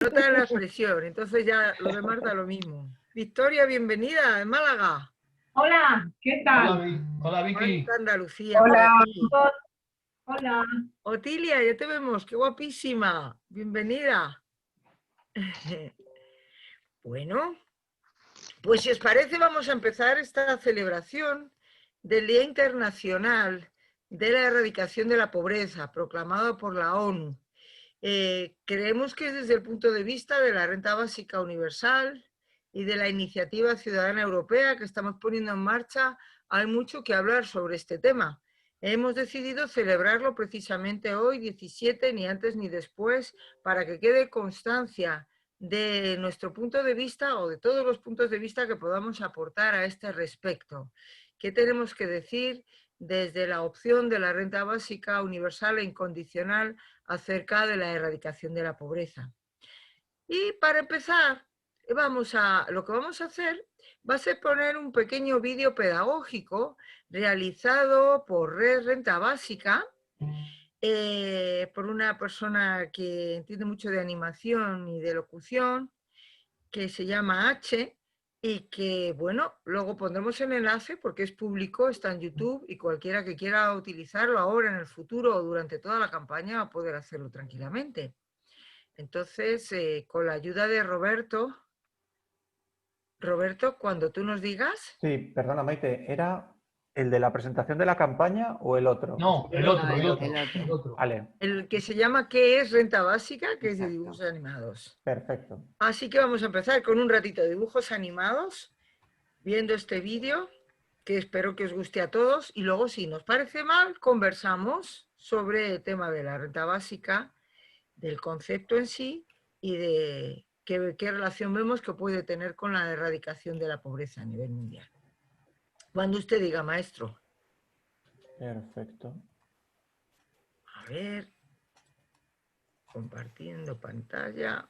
nota la expresión, entonces ya lo demás da lo mismo. Victoria, bienvenida de Málaga. Hola, ¿qué tal? Hola, Vicky. Hola, Andalucía. Hola. Hola. Otilia, ya te vemos, qué guapísima. Bienvenida. Bueno, pues si os parece vamos a empezar esta celebración del Día Internacional de la Erradicación de la Pobreza, proclamado por la ONU. Creemos que desde el punto de vista de la renta básica universal y de la iniciativa ciudadana europea que estamos poniendo en marcha, hay mucho que hablar sobre este tema. Hemos decidido celebrarlo precisamente hoy, 17, ni antes ni después, para que quede constancia de nuestro punto de vista o de todos los puntos de vista que podamos aportar a este respecto. ¿Qué tenemos que decir desde la opción de la renta básica universal e incondicional acerca de la erradicación de la pobreza? Y para empezar, lo que vamos a hacer va a ser poner un pequeño vídeo pedagógico realizado por Red Renta Básica, por una persona que entiende mucho de animación y de locución, que se llama H, y que, bueno, luego pondremos el enlace porque es público, está en YouTube y cualquiera que quiera utilizarlo ahora, en el futuro o durante toda la campaña va a poder hacerlo tranquilamente. Entonces, con la ayuda de Roberto, cuando tú nos digas... Sí, perdona, Maite, ¿era el de la presentación de la campaña o el otro? No, el otro. Vale. El que se llama ¿Qué es renta básica? Que es de dibujos animados. Perfecto. Así que vamos a empezar con un ratito de dibujos animados, viendo este vídeo, que espero que os guste a todos, y luego, si nos parece mal, conversamos sobre el tema de la renta básica, del concepto en sí y de qué relación vemos que puede tener con la erradicación de la pobreza a nivel mundial. Cuando usted diga, maestro. Perfecto. A ver, compartiendo pantalla.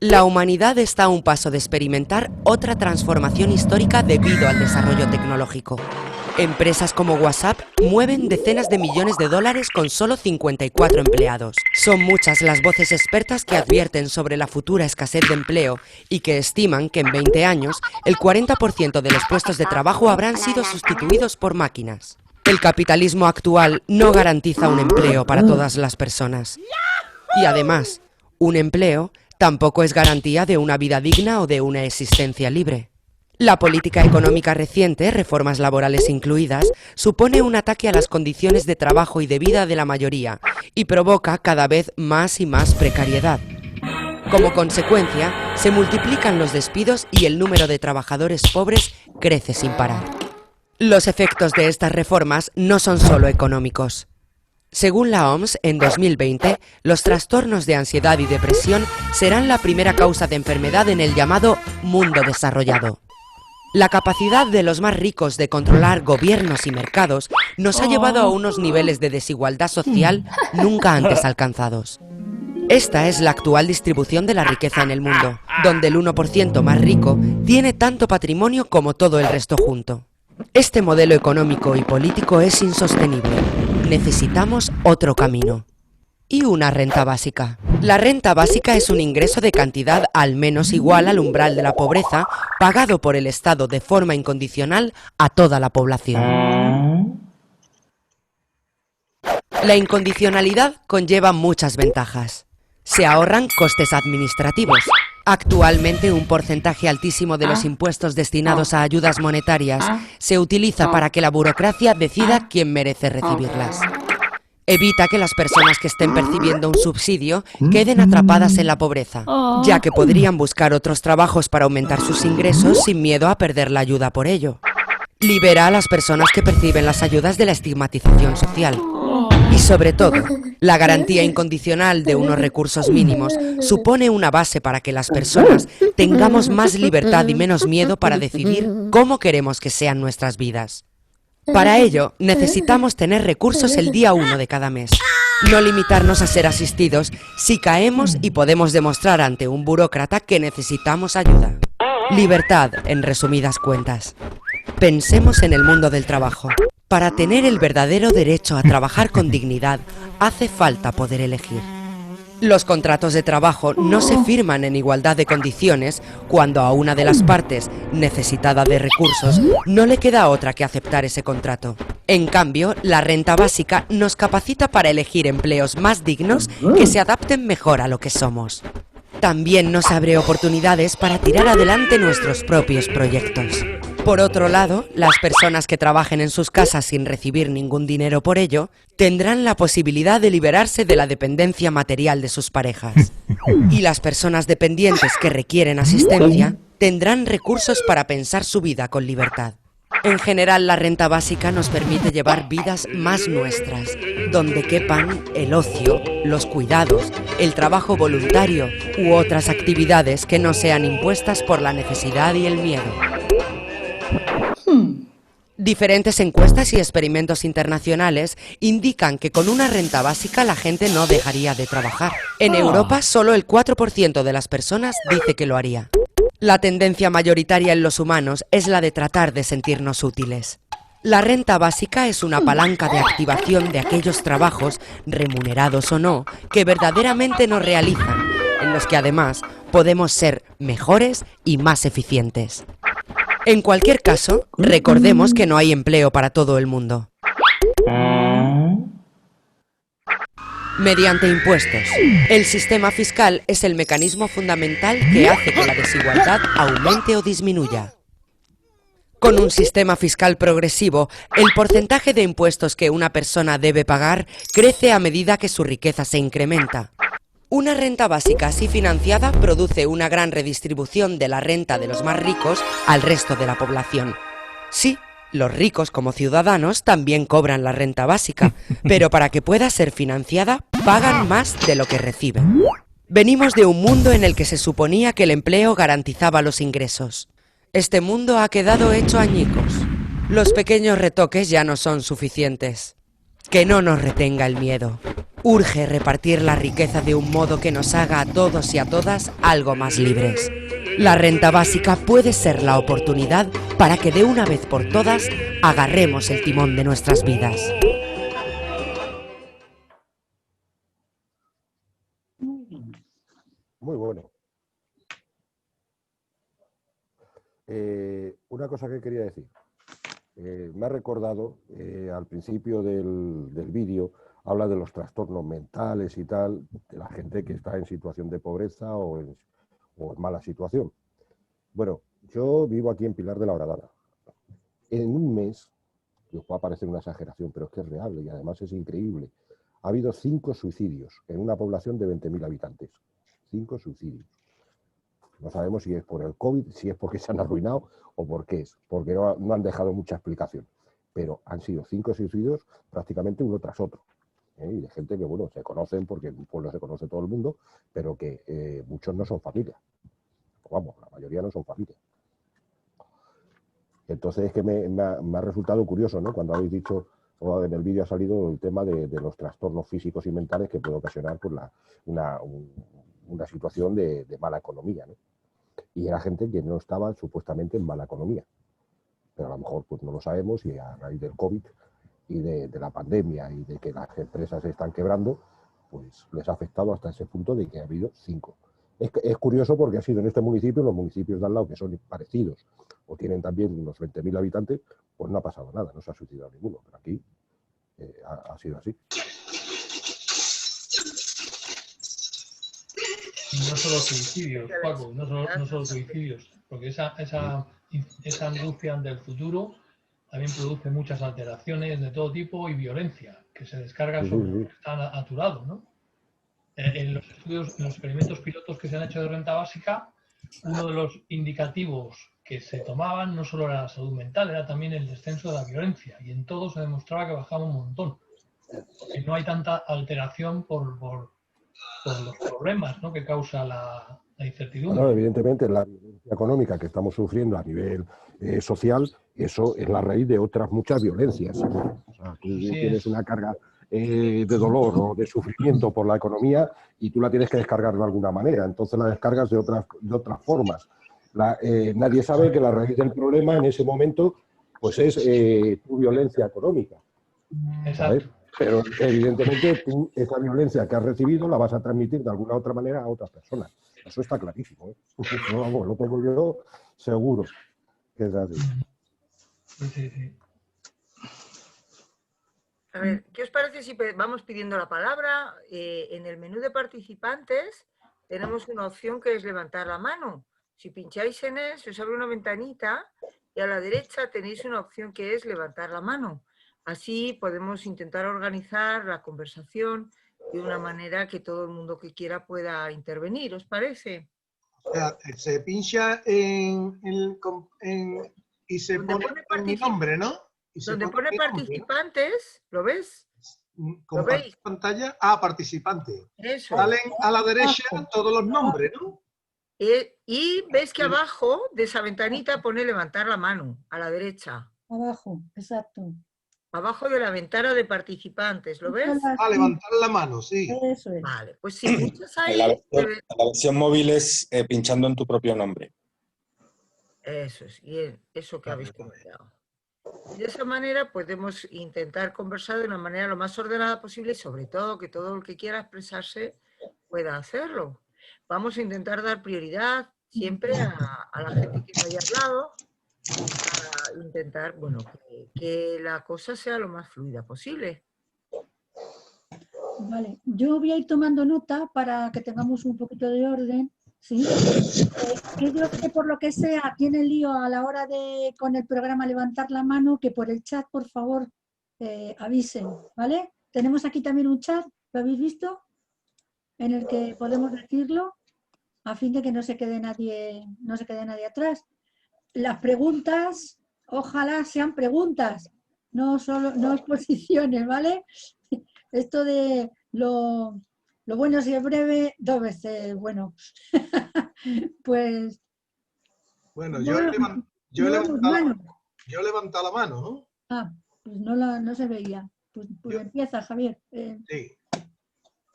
La humanidad está a un paso de experimentar otra transformación histórica debido al desarrollo tecnológico. Empresas como WhatsApp mueven decenas de millones de dólares con solo 54 empleados. Son muchas las voces expertas que advierten sobre la futura escasez de empleo y que estiman que en 20 años el 40% de los puestos de trabajo habrán sido sustituidos por máquinas. El capitalismo actual no garantiza un empleo para todas las personas. Y además, un empleo tampoco es garantía de una vida digna o de una existencia libre. La política económica reciente, reformas laborales incluidas, supone un ataque a las condiciones de trabajo y de vida de la mayoría y provoca cada vez más y más precariedad. Como consecuencia, se multiplican los despidos y el número de trabajadores pobres crece sin parar. Los efectos de estas reformas no son solo económicos. Según la OMS, en 2020, los trastornos de ansiedad y depresión serán la primera causa de enfermedad en el llamado mundo desarrollado. La capacidad de los más ricos de controlar gobiernos y mercados nos ha llevado a unos niveles de desigualdad social nunca antes alcanzados. Esta es la actual distribución de la riqueza en el mundo, donde el 1% más rico tiene tanto patrimonio como todo el resto junto. Este modelo económico y político es insostenible. Necesitamos otro camino. Y una renta básica. La renta básica es un ingreso de cantidad al menos igual al umbral de la pobreza, pagado por el Estado de forma incondicional a toda la población. La incondicionalidad conlleva muchas ventajas. Se ahorran costes administrativos. Actualmente, un porcentaje altísimo de los impuestos destinados a ayudas monetarias se utiliza para que la burocracia decida quién merece recibirlas. Evita que las personas que estén percibiendo un subsidio queden atrapadas en la pobreza, ya que podrían buscar otros trabajos para aumentar sus ingresos sin miedo a perder la ayuda por ello. Libera a las personas que perciben las ayudas de la estigmatización social. Y sobre todo, la garantía incondicional de unos recursos mínimos supone una base para que las personas tengamos más libertad y menos miedo para decidir cómo queremos que sean nuestras vidas. Para ello, necesitamos tener recursos el día 1 de cada mes. No limitarnos a ser asistidos si caemos y podemos demostrar ante un burócrata que necesitamos ayuda. Libertad, en resumidas cuentas. Pensemos en el mundo del trabajo. Para tener el verdadero derecho a trabajar con dignidad, hace falta poder elegir. Los contratos de trabajo no se firman en igualdad de condiciones cuando a una de las partes, necesitada de recursos, no le queda otra que aceptar ese contrato. En cambio, la renta básica nos capacita para elegir empleos más dignos que se adapten mejor a lo que somos. También nos abre oportunidades para tirar adelante nuestros propios proyectos. Por otro lado, las personas que trabajen en sus casas sin recibir ningún dinero por ello, tendrán la posibilidad de liberarse de la dependencia material de sus parejas. Y las personas dependientes que requieren asistencia tendrán recursos para pensar su vida con libertad. En general, la renta básica nos permite llevar vidas más nuestras, donde quepan el ocio, los cuidados, el trabajo voluntario u otras actividades que no sean impuestas por la necesidad y el miedo. Diferentes encuestas y experimentos internacionales indican que con una renta básica la gente no dejaría de trabajar. En Europa, solo el 4% de las personas dice que lo haría. La tendencia mayoritaria en los humanos es la de tratar de sentirnos útiles. La renta básica es una palanca de activación de aquellos trabajos, remunerados o no, que verdaderamente nos realizan, en los que además podemos ser mejores y más eficientes. En cualquier caso, recordemos que no hay empleo para todo el mundo. Mediante impuestos. El sistema fiscal es el mecanismo fundamental que hace que la desigualdad aumente o disminuya. Con un sistema fiscal progresivo, el porcentaje de impuestos que una persona debe pagar crece a medida que su riqueza se incrementa. Una renta básica así financiada produce una gran redistribución de la renta de los más ricos al resto de la población. Sí, los ricos como ciudadanos también cobran la renta básica, pero para que pueda ser financiada, pagan más de lo que reciben. Venimos de un mundo en el que se suponía que el empleo garantizaba los ingresos. Este mundo ha quedado hecho añicos. Los pequeños retoques ya no son suficientes. Que no nos retenga el miedo. Urge repartir la riqueza de un modo que nos haga a todos y a todas algo más libres. La renta básica puede ser la oportunidad para que de una vez por todas agarremos el timón de nuestras vidas. Muy bueno. Una cosa que quería decir. Me ha recordado, al principio del vídeo, habla de los trastornos mentales y tal, de la gente que está en situación de pobreza o en mala situación. Bueno, yo vivo aquí en Pilar de la Horadada. En un mes, que os puede parecer una exageración, pero es que es real y además es increíble, ha habido 5 suicidios en una población de 20.000 habitantes. 5 suicidios. No sabemos si es por el COVID, si es porque se han arruinado o por qué es, porque no han dejado mucha explicación. Pero han sido 5 suicidios prácticamente uno tras otro. Y de gente que, bueno, se conocen porque en un pueblo se conoce todo el mundo, pero que muchos no son familia. Vamos, la mayoría no son familia. Entonces es que me ha resultado curioso, ¿no? Cuando habéis dicho, o en el vídeo ha salido el tema de los trastornos físicos y mentales que puede ocasionar pues, una situación de mala economía, ¿no? Y era gente que no estaba supuestamente en mala economía. Pero a lo mejor pues no lo sabemos y a raíz del COVID y de la pandemia y de que las empresas se están quebrando, pues les ha afectado hasta ese punto de que ha habido 5. Es curioso porque ha sido en este municipio, los municipios de al lado que son parecidos o tienen también unos 20.000 habitantes, pues no ha pasado nada, no se ha suicidado ninguno. Pero aquí ha sido así. No solo suicidios, Paco, no solo suicidios, porque esa angustia del futuro también produce muchas alteraciones de todo tipo y violencia que se descarga sobre lo que está a tu lado, ¿no? En los estudios, en los experimentos pilotos que se han hecho de renta básica, uno de los indicativos que se tomaban no solo era la salud mental, era también el descenso de la violencia, y en todo se demostraba que bajaba un montón, que no hay tanta alteración por los problemas, ¿no?, que causa la incertidumbre. Bueno, evidentemente la violencia económica que estamos sufriendo a nivel social, eso es la raíz de otras muchas violencias. O sea, tú tienes una carga de dolor o de sufrimiento por la economía y tú la tienes que descargar de alguna manera, entonces la descargas de otras formas. Nadie sabe que la raíz del problema en ese momento pues es tu violencia económica. ¿Sabes? Exacto. Pero evidentemente tú esa violencia que has recibido la vas a transmitir de alguna u otra manera a otras personas. Eso está clarísimo, ¿eh? No, vamos, lo tengo yo seguro que es así. Sí, sí, sí. A ver, ¿qué os parece si vamos pidiendo la palabra? En el menú de participantes tenemos una opción que es levantar la mano. Si pincháis en él, se os abre una ventanita y a la derecha tenéis una opción que es levantar la mano. Así podemos intentar organizar la conversación de una manera que todo el mundo que quiera pueda intervenir. ¿Os parece? O sea, se pincha y se Donde pone pone mi nombre, ¿no? Y se Donde pone mi nombre, ¿no? participantes, ¿lo ves? Compartir pantalla. Ah, participante. Eso. Salen a la derecha todos los nombres, ¿no? Y ves que abajo de esa ventanita pone levantar la mano, a la derecha. Abajo, exacto. Abajo de la ventana de participantes, ¿lo ves? Ah, levantar la mano, sí. Eso es. Vale, pues si pinchas En la ahí... versión móvil es pinchando en tu propio nombre. Eso es, y eso que habéis comentado. Y de esa manera podemos intentar conversar de una manera lo más ordenada posible y sobre todo que todo el que quiera expresarse pueda hacerlo. Vamos a intentar dar prioridad siempre a la gente que no haya hablado para intentar, bueno, que la cosa sea lo más fluida posible. Vale, yo voy a ir tomando nota para que tengamos un poquito de orden, ¿sí? Creo que por lo que sea tiene lío a la hora de con el programa levantar la mano, que por el chat, por favor, avisen, ¿vale? Tenemos aquí también un chat, ¿lo habéis visto? En el que podemos decirlo, a fin de que no se quede nadie atrás. Las preguntas, ojalá sean preguntas, no exposiciones, ¿vale? Esto de lo bueno si es breve, 2 veces bueno. Pues... Bueno, yo he levantado la mano, ¿no? Ah, pues no se veía. Pues empieza, Javier. Sí.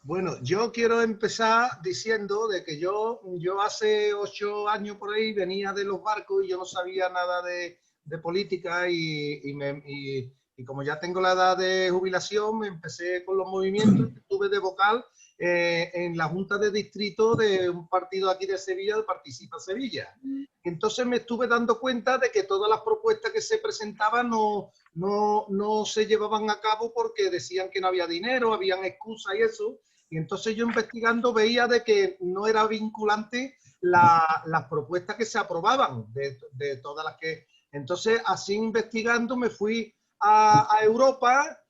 Bueno, yo quiero empezar diciendo de que yo hace 8 años por ahí venía de los barcos y yo no sabía nada de política y como ya tengo la edad de jubilación, me empecé con los movimientos, estuve de vocal en la Junta de Distrito de un partido aquí de Sevilla, de Participa Sevilla. Entonces me estuve dando cuenta de que todas las propuestas que se presentaban no se llevaban a cabo porque decían que no había dinero, habían excusas y eso. Y entonces yo investigando veía de que no era vinculante las propuestas que se aprobaban de todas las que... Entonces así investigando me fui a Europa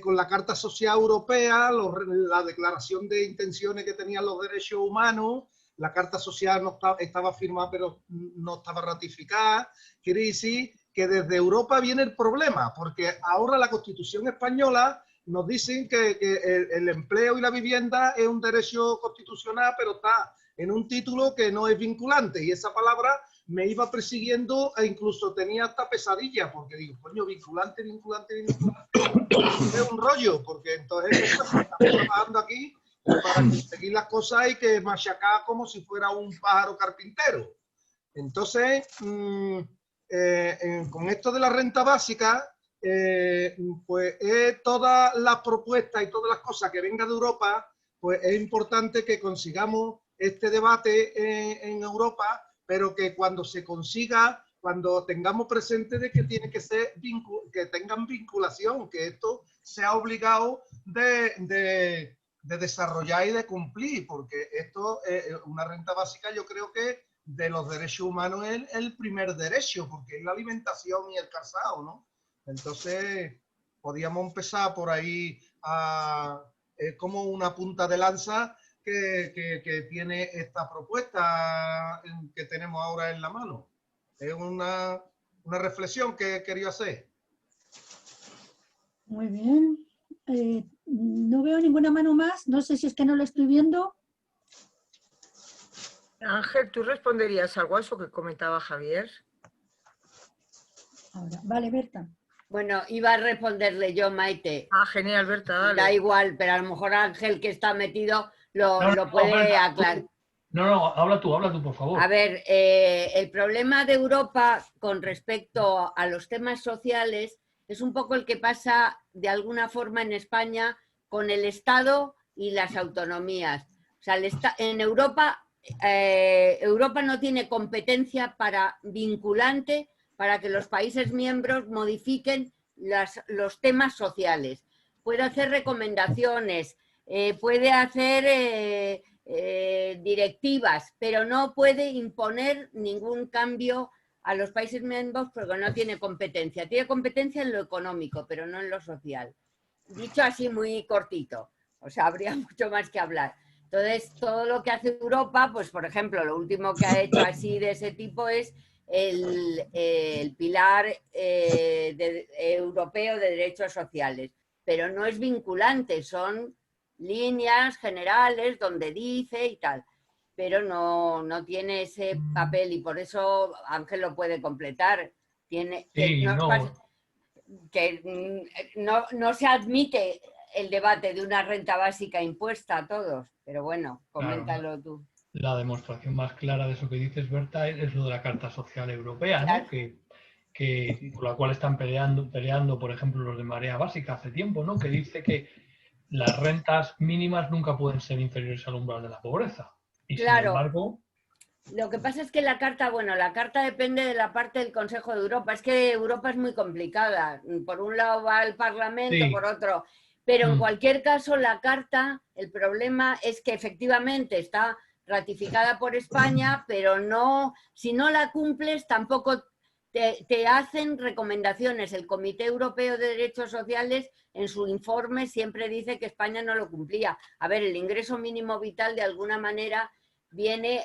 con la Carta Social Europea, la declaración de intenciones que tenían los derechos humanos. La Carta Social no estaba firmada pero no estaba ratificada. Quiere decir que desde Europa viene el problema, porque ahora la Constitución española nos dicen que el empleo y la vivienda es un derecho constitucional, pero está en un título que no es vinculante. Y esa palabra me iba persiguiendo e incluso tenía hasta pesadilla, porque digo, coño, vinculante. Es un rollo, porque entonces estamos trabajando aquí para conseguir las cosas hay que machacar como si fuera un pájaro carpintero. Entonces, con esto de la renta básica, pues todas las propuestas y todas las cosas que vengan de Europa, pues es importante que consigamos este debate en Europa, pero que cuando se consiga, cuando tengamos presente de que tiene que ser que tengan vinculación, que esto sea obligado de desarrollar y de cumplir, porque esto una renta básica yo creo que de los derechos humanos es el primer derecho, porque es la alimentación y el calzado, ¿no? Entonces, podríamos empezar por ahí como una punta de lanza que tiene esta propuesta que tenemos ahora en la mano. Es una reflexión que quería hacer. Muy bien. No veo ninguna mano más. No sé si es que no lo estoy viendo. Ángel, ¿tú responderías algo a eso que comentaba Javier? Ahora. Vale, Berta. Bueno, iba a responderle yo, Maite. Ah, genial, Berta, dale. Da igual, pero a lo mejor Ángel, que está metido, lo puede aclarar. No, habla tú, por favor. A ver, el problema de Europa con respecto a los temas sociales es un poco el que pasa de alguna forma en España con el Estado y las autonomías. O sea, en Europa, Europa no tiene competencia vinculante para que los países miembros modifiquen los temas sociales. Puede hacer recomendaciones, puede hacer directivas, pero no puede imponer ningún cambio a los países miembros porque no tiene competencia. Tiene competencia en lo económico, pero no en lo social. Dicho así muy cortito, o sea, habría mucho más que hablar. Entonces, todo lo que hace Europa, pues por ejemplo, lo último que ha hecho así de ese tipo es el pilar europeo de derechos sociales, pero no es vinculante, son líneas generales donde dice y tal, pero no tiene ese papel y por eso Ángel lo puede completar. Tiene, sí, no se admite el debate de una renta básica impuesta a todos, pero bueno, coméntalo claro, tú. La demostración más clara de eso que dices, Berta, es lo de la Carta Social Europea, ¿no? Que por la cual están peleando, por ejemplo, los de Marea Básica hace tiempo, ¿no? Que dice que las rentas mínimas nunca pueden ser inferiores al umbral de la pobreza. Y claro, sin embargo... Lo que pasa es que la carta depende de la parte del Consejo de Europa. Es que Europa es muy complicada. Por un lado va el Parlamento, sí, por otro. Pero en cualquier caso, la carta, el problema es que efectivamente está ratificada por España, pero no, si no la cumples, tampoco te hacen recomendaciones. El Comité Europeo de Derechos Sociales, en su informe, siempre dice que España no lo cumplía. A ver, el ingreso mínimo vital, de alguna manera, viene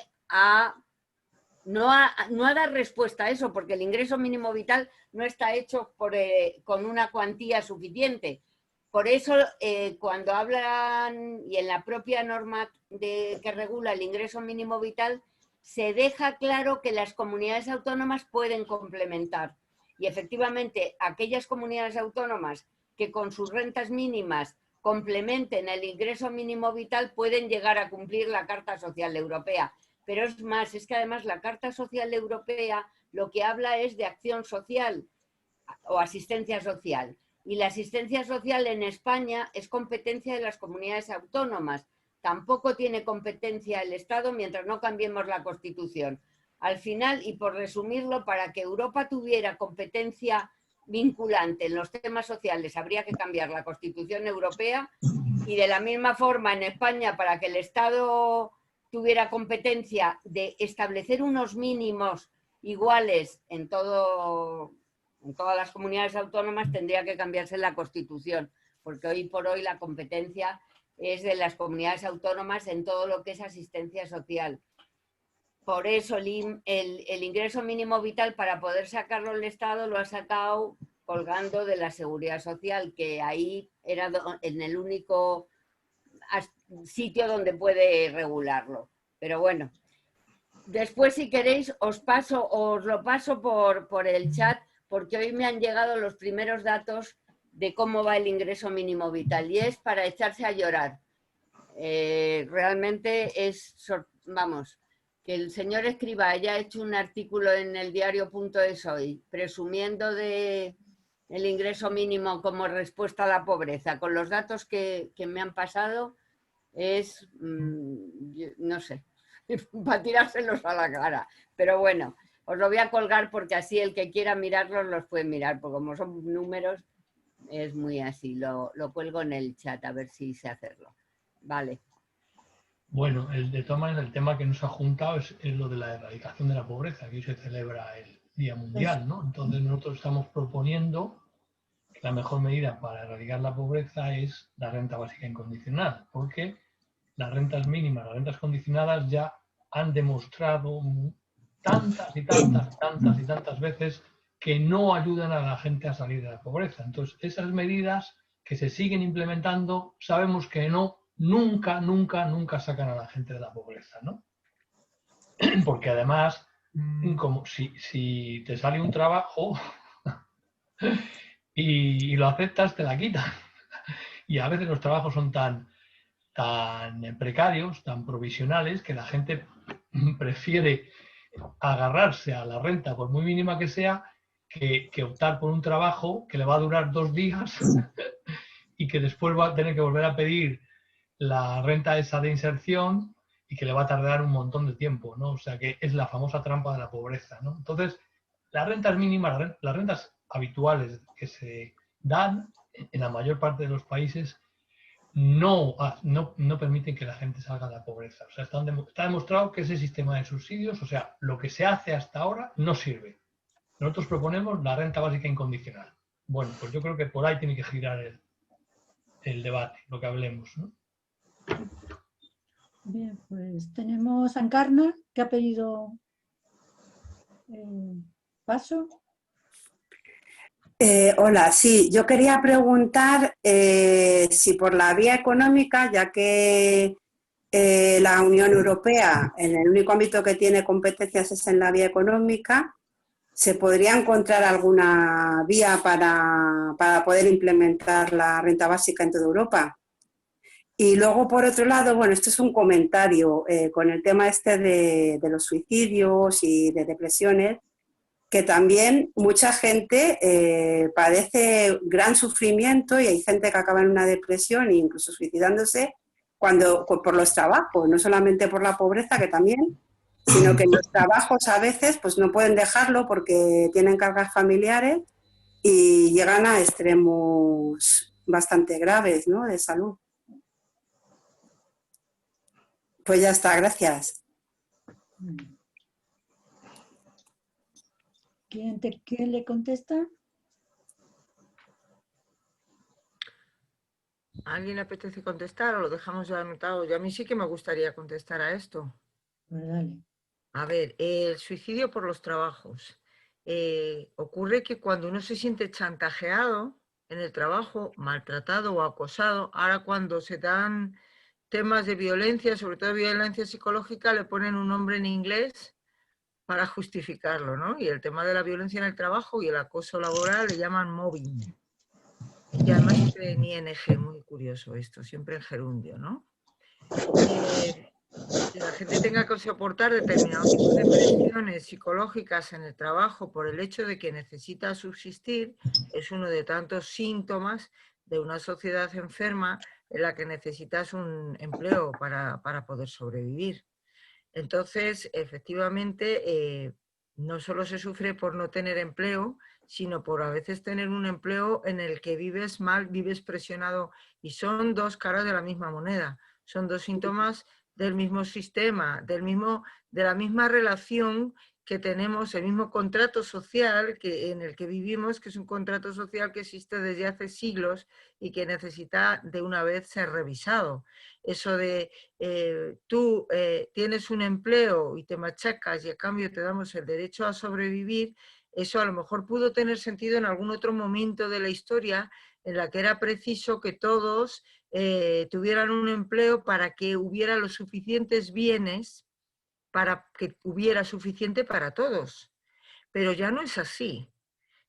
no a dar respuesta a eso, porque el ingreso mínimo vital no está hecho con una cuantía suficiente. Por eso, cuando hablan, y en la propia norma que regula el ingreso mínimo vital, se deja claro que las comunidades autónomas pueden complementar. Y efectivamente, aquellas comunidades autónomas que con sus rentas mínimas complementen el ingreso mínimo vital pueden llegar a cumplir la Carta Social Europea. Pero es más, es que además la Carta Social Europea lo que habla es de acción social o asistencia social. Y la asistencia social en España es competencia de las comunidades autónomas. Tampoco tiene competencia el Estado mientras no cambiemos la Constitución. Al final, y por resumirlo, para que Europa tuviera competencia vinculante en los temas sociales, habría que cambiar la Constitución Europea, y de la misma forma en España, para que el Estado tuviera competencia de establecer unos mínimos iguales en todas las comunidades autónomas, tendría que cambiarse la Constitución, porque hoy por hoy la competencia es de las comunidades autónomas en todo lo que es asistencia social. Por eso el ingreso mínimo vital, para poder sacarlo el Estado, lo ha sacado colgando de la Seguridad Social, que ahí era en el único sitio donde puede regularlo. Pero bueno, después si queréis os lo paso por el chat, porque hoy me han llegado los primeros datos de cómo va el ingreso mínimo vital y es para echarse a llorar. Realmente es, vamos, que el señor Escrivá haya hecho un artículo en el diario.es hoy presumiendo de el ingreso mínimo como respuesta a la pobreza, con los datos que me han pasado, es, no sé, para tirárselos a la cara. Pero bueno, os lo voy a colgar porque así el que quiera mirarlos los puede mirar, porque como son números es muy así. Lo cuelgo en el chat a ver si sé hacerlo. Vale. Bueno, de todas maneras el tema que nos ha juntado es lo de la erradicación de la pobreza, que hoy se celebra el Día Mundial, ¿no? Entonces nosotros estamos proponiendo que la mejor medida para erradicar la pobreza es la renta básica incondicional, porque las rentas mínimas, las rentas condicionadas ya han demostrado tantas y tantas veces que no ayudan a la gente a salir de la pobreza. Entonces, esas medidas que se siguen implementando, sabemos que nunca sacan a la gente de la pobreza, ¿no? Porque además, como si te sale un trabajo y lo aceptas, te la quitan. Y a veces los trabajos son tan tan precarios, tan provisionales, que la gente prefiere agarrarse a la renta, por muy mínima que sea, que optar por un trabajo que le va a durar 2 días y que después va a tener que volver a pedir la renta esa de inserción y que le va a tardar un montón de tiempo, ¿no? O sea que es la famosa trampa de la pobreza, ¿no? Entonces, las rentas mínimas, las rentas habituales que se dan en la mayor parte de los países no permiten que la gente salga de la pobreza. O sea, está demostrado que ese sistema de subsidios, o sea, lo que se hace hasta ahora no sirve. Nosotros proponemos la renta básica incondicional. Bueno, pues yo creo que por ahí tiene que girar el debate, lo que hablemos, ¿no? Bien, pues tenemos a Encarna, que ha pedido paso. Hola, sí, yo quería preguntar si por la vía económica, ya que la Unión Europea, en el único ámbito que tiene competencias es en la vía económica, ¿se podría encontrar alguna vía para poder implementar la renta básica en toda Europa? Y luego, por otro lado, bueno, esto es un comentario con el tema este de los suicidios y de depresiones, que también mucha gente padece gran sufrimiento y hay gente que acaba en una depresión e incluso suicidándose por los trabajos, no solamente por la pobreza, que también, sino que los trabajos a veces pues no pueden dejarlo porque tienen cargas familiares y llegan a extremos bastante graves, ¿no?, de salud. Pues ya está, gracias. ¿Quién le contesta? ¿Alguien le apetece contestar o lo dejamos ya anotado? Yo a mí sí que me gustaría contestar a esto. Pues dale. A ver, el suicidio por los trabajos. Ocurre que cuando uno se siente chantajeado en el trabajo, maltratado o acosado, ahora cuando se dan temas de violencia, sobre todo violencia psicológica, le ponen un nombre en inglés para justificarlo, ¿no? Y el tema de la violencia en el trabajo y el acoso laboral le llaman mobbing. Y además siempre en ING, muy curioso esto, siempre en gerundio, ¿no? Que la gente tenga que soportar determinados tipos de presiones psicológicas en el trabajo por el hecho de que necesita subsistir es uno de tantos síntomas de una sociedad enferma en la que necesitas un empleo para poder sobrevivir. Entonces, efectivamente, no solo se sufre por no tener empleo, sino por a veces tener un empleo en el que vives mal, vives presionado, y son dos caras de la misma moneda, son dos síntomas del mismo sistema, de la misma relación que tenemos, el mismo contrato social en el que vivimos, que es un contrato social que existe desde hace siglos y que necesita de una vez ser revisado. Eso de tú tienes un empleo y te machacas y a cambio te damos el derecho a sobrevivir, eso a lo mejor pudo tener sentido en algún otro momento de la historia en la que era preciso que todos tuvieran un empleo para que hubiera los suficientes bienes para que hubiera suficiente para todos. Pero ya no es así.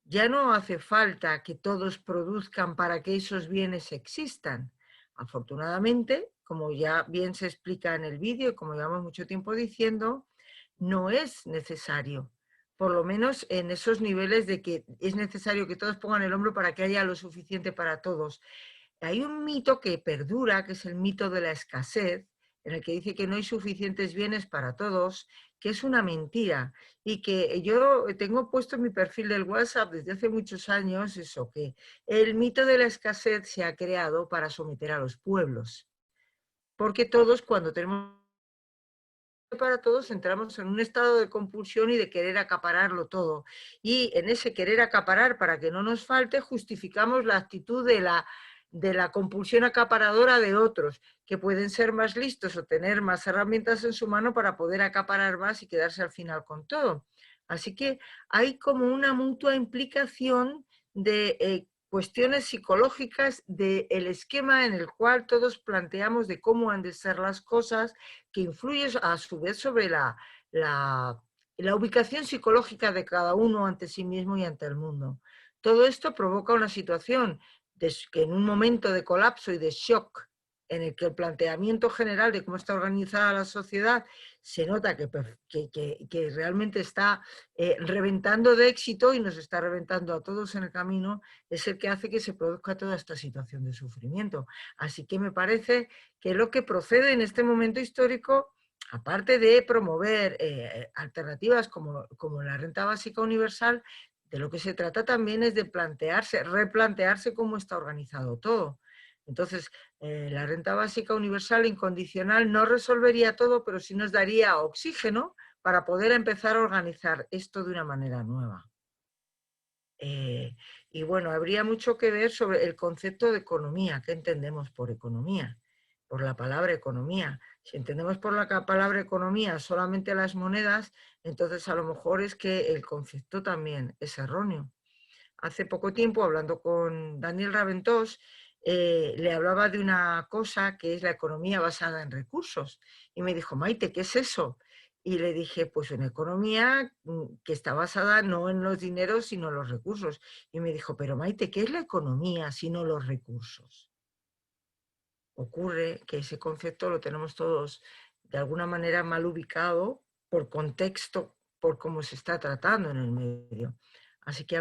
Ya no hace falta que todos produzcan para que esos bienes existan. Afortunadamente, como ya bien se explica en el vídeo y como llevamos mucho tiempo diciendo, no es necesario. Por lo menos en esos niveles de que es necesario que todos pongan el hombro para que haya lo suficiente para todos. Hay un mito que perdura, que es el mito de la escasez, en el que dice que no hay suficientes bienes para todos, que es una mentira. Y que yo tengo puesto en mi perfil del WhatsApp desde hace muchos años eso, que el mito de la escasez se ha creado para someter a los pueblos. Porque todos, cuando tenemos para todos, entramos en un estado de compulsión y de querer acapararlo todo. Y en ese querer acaparar para que no nos falte, justificamos la actitud de la compulsión acaparadora de otros, que pueden ser más listos o tener más herramientas en su mano para poder acaparar más y quedarse al final con todo. Así que hay como una mutua implicación de cuestiones psicológicas del esquema en el cual todos planteamos de cómo han de ser las cosas, que influye a su vez sobre la ubicación psicológica de cada uno ante sí mismo y ante el mundo. Todo esto provoca una situación que en un momento de colapso y de shock en el que el planteamiento general de cómo está organizada la sociedad se nota que realmente está reventando de éxito y nos está reventando a todos en el camino, es el que hace que se produzca toda esta situación de sufrimiento. Así que me parece que lo que procede en este momento histórico, aparte de promover alternativas como la renta básica universal, de lo que se trata también es de replantearse cómo está organizado todo. Entonces, la renta básica universal incondicional no resolvería todo, pero sí nos daría oxígeno para poder empezar a organizar esto de una manera nueva. Y bueno, habría mucho que ver sobre el concepto de economía. ¿Qué entendemos por economía? Por la palabra economía. Si entendemos por la palabra economía solamente las monedas, entonces a lo mejor es que el concepto también es erróneo. Hace poco tiempo, hablando con Daniel Raventós, le hablaba de una cosa que es la economía basada en recursos. Y me dijo, Maite, ¿qué es eso? Y le dije, pues una economía que está basada no en los dineros, sino en los recursos. Y me dijo, pero Maite, ¿qué es la economía sino los recursos? Ocurre que ese concepto lo tenemos todos de alguna manera mal ubicado por contexto, por cómo se está tratando en el medio. Así que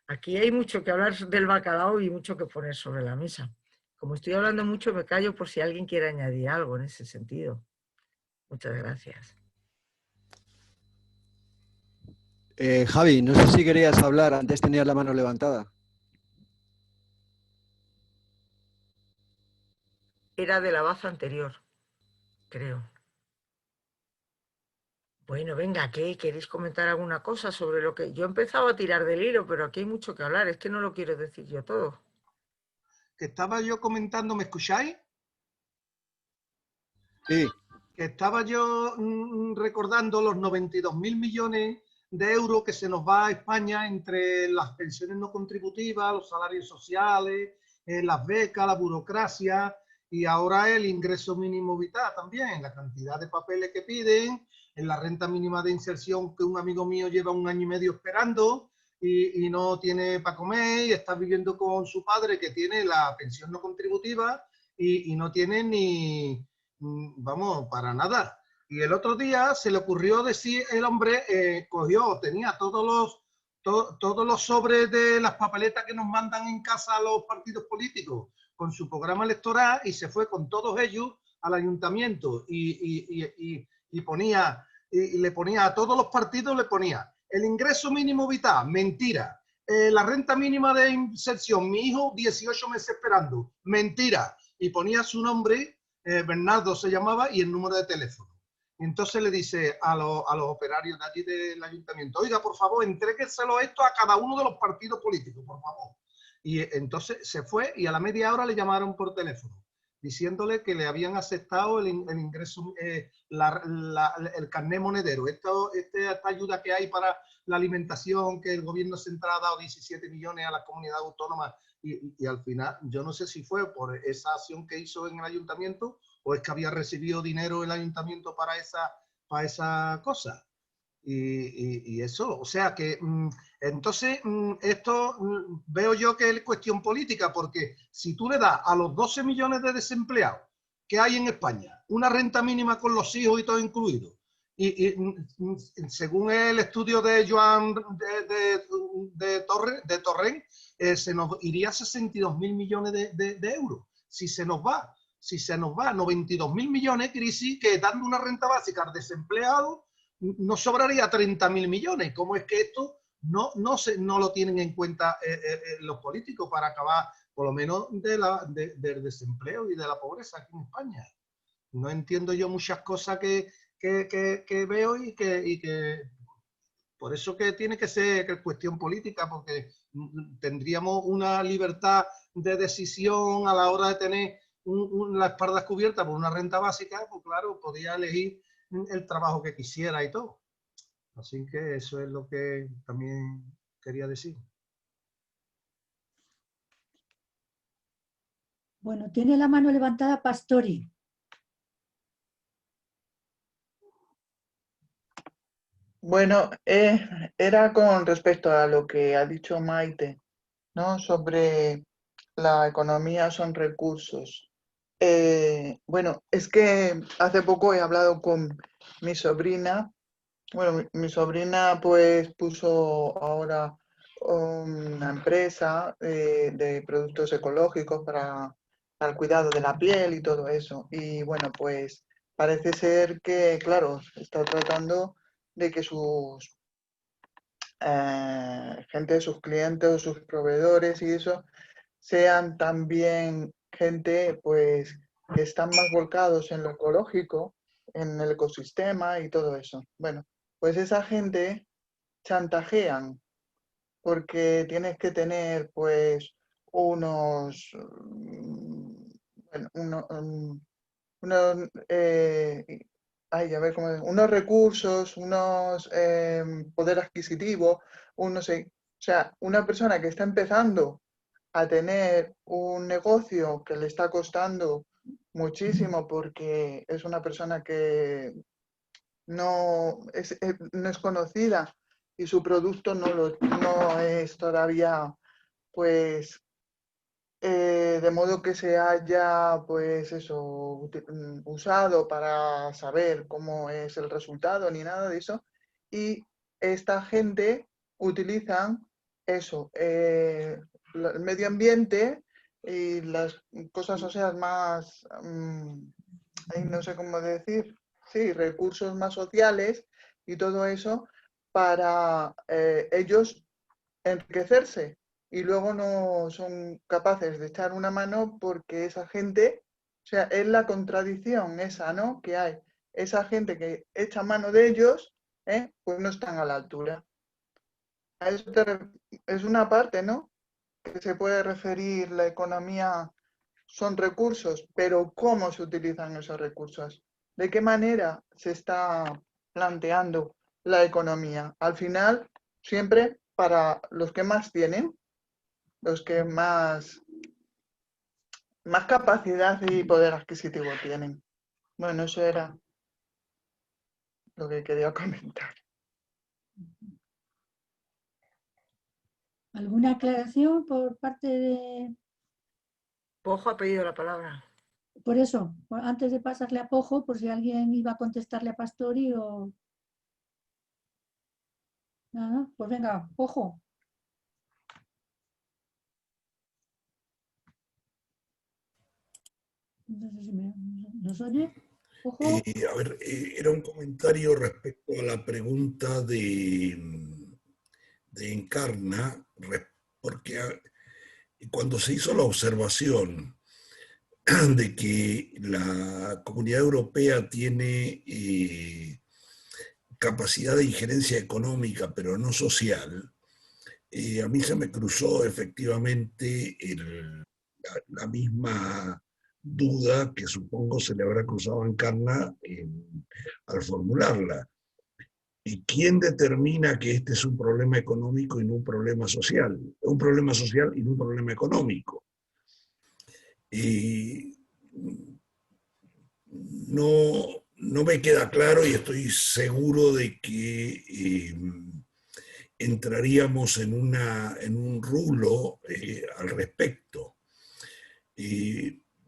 aquí hay mucho que hablar del bacalao y mucho que poner sobre la mesa. Como estoy hablando mucho, me callo por si alguien quiere añadir algo en ese sentido. Muchas gracias. Javi, no sé si querías hablar, antes tenías la mano levantada. Era de la baza anterior, creo. Bueno, venga, ¿qué? ¿Queréis comentar alguna cosa sobre lo que...? Yo he empezado a tirar del hilo, pero aquí hay mucho que hablar, es que no lo quiero decir yo todo. Que estaba yo comentando, ¿me escucháis? Sí. Que estaba yo recordando los 92.000 millones de euros que se nos va a España entre las pensiones no contributivas, los salarios sociales, las becas, la burocracia y ahora el ingreso mínimo vital también, la cantidad de papeles que piden, en la renta mínima de inserción que un amigo mío lleva 1 año y medio esperando y no tiene para comer y está viviendo con su padre que tiene la pensión no contributiva y no tiene ni, vamos, para nada. Y el otro día se le ocurrió decir, el hombre tenía todos los sobres de las papeletas que nos mandan en casa a los partidos políticos con su programa electoral y se fue con todos ellos al ayuntamiento y ponía, y le ponía a todos los partidos, le ponía el ingreso mínimo vital, mentira. La renta mínima de inserción, mi hijo 18 meses esperando, mentira. Y ponía su nombre, Bernardo se llamaba, y el número de teléfono. Y entonces le dice a los operarios de allí del ayuntamiento, oiga, por favor, entrégueselo esto a cada uno de los partidos políticos, por favor. Y entonces se fue y a la media hora le llamaron por teléfono, diciéndole que le habían aceptado el ingreso, el carné monedero, esta ayuda que hay para la alimentación, que el gobierno central ha dado 17 millones a las comunidades autónomas y al final, yo no sé si fue por esa acción que hizo en el ayuntamiento o es que había recibido dinero el ayuntamiento para esa cosa. Y eso, o sea que entonces esto veo yo que es cuestión política, porque si tú le das a los 12 millones de desempleados que hay en España una renta mínima con los hijos y todo incluido, y según el estudio de Joan de Torrent, se nos iría 62.000 millones de euros. Si se nos va 92.000 millones, crisis, que dando una renta básica al desempleado, no sobraría 30.000 millones. ¿Cómo es que esto no lo tienen en cuenta los políticos para acabar, por lo menos, del desempleo y de la pobreza aquí en España? No entiendo yo muchas cosas que veo y que por eso que tiene que ser cuestión política, porque tendríamos una libertad de decisión a la hora de tener la espalda cubierta por una renta básica, pues claro, podía elegir el trabajo que quisiera y todo. Así que eso es lo que también quería decir. Bueno, tiene la mano levantada Pastori. Bueno, era con respecto a lo que ha dicho Maite, ¿no? Sobre la economía son recursos. Bueno, es que hace poco he hablado con mi sobrina. Bueno, mi sobrina pues puso ahora una empresa de productos ecológicos para el cuidado de la piel y todo eso. Y bueno, pues parece ser que, claro, está tratando de que sus gente, sus clientes, sus proveedores y eso sean también gente pues que están más volcados en lo ecológico, en el ecosistema y todo eso. Bueno, pues esa gente chantajean porque tienes que tener pues unos, bueno, unos, ay, a ver cómo unos recursos, unos poder adquisitivo, o sea, una persona que está empezando a tener un negocio que le está costando muchísimo porque es una persona que no es conocida y su producto no es todavía pues de modo que se haya pues eso usado para saber cómo es el resultado ni nada de eso, y esta gente utilizan eso, el medio ambiente y las cosas, o sea, más no sé cómo decir, sí, recursos más sociales y todo eso para ellos enriquecerse, y luego no son capaces de echar una mano porque esa gente, o sea, es la contradicción esa, ¿no? Que hay. Esa gente que echa mano de ellos, pues no están a la altura. A eso es una parte, ¿no? Que se puede referir la economía son recursos, pero ¿cómo se utilizan esos recursos? ¿De qué manera se está planteando la economía? Al final, siempre para los que más tienen, los que más capacidad y poder adquisitivo tienen. Bueno, eso era lo que quería comentar. ¿Alguna aclaración por parte de...? Pojo ha pedido la palabra. Por eso, antes de pasarle a Pojo, por si alguien iba a contestarle a Pastori o... Nada, pues venga, Pojo. No sé si ¿nos oye? Pojo. A ver, era un comentario respecto a la pregunta de Encarna, porque cuando se hizo la observación de que la Comunidad Europea tiene capacidad de injerencia económica, pero no social, a mí se me cruzó efectivamente la misma duda que supongo se le habrá cruzado a Encarna al formularla. ¿Y quién determina que este es un problema económico y no un problema social? Un problema social y no un problema económico. No me queda claro, y estoy seguro de que entraríamos en un rulo al respecto.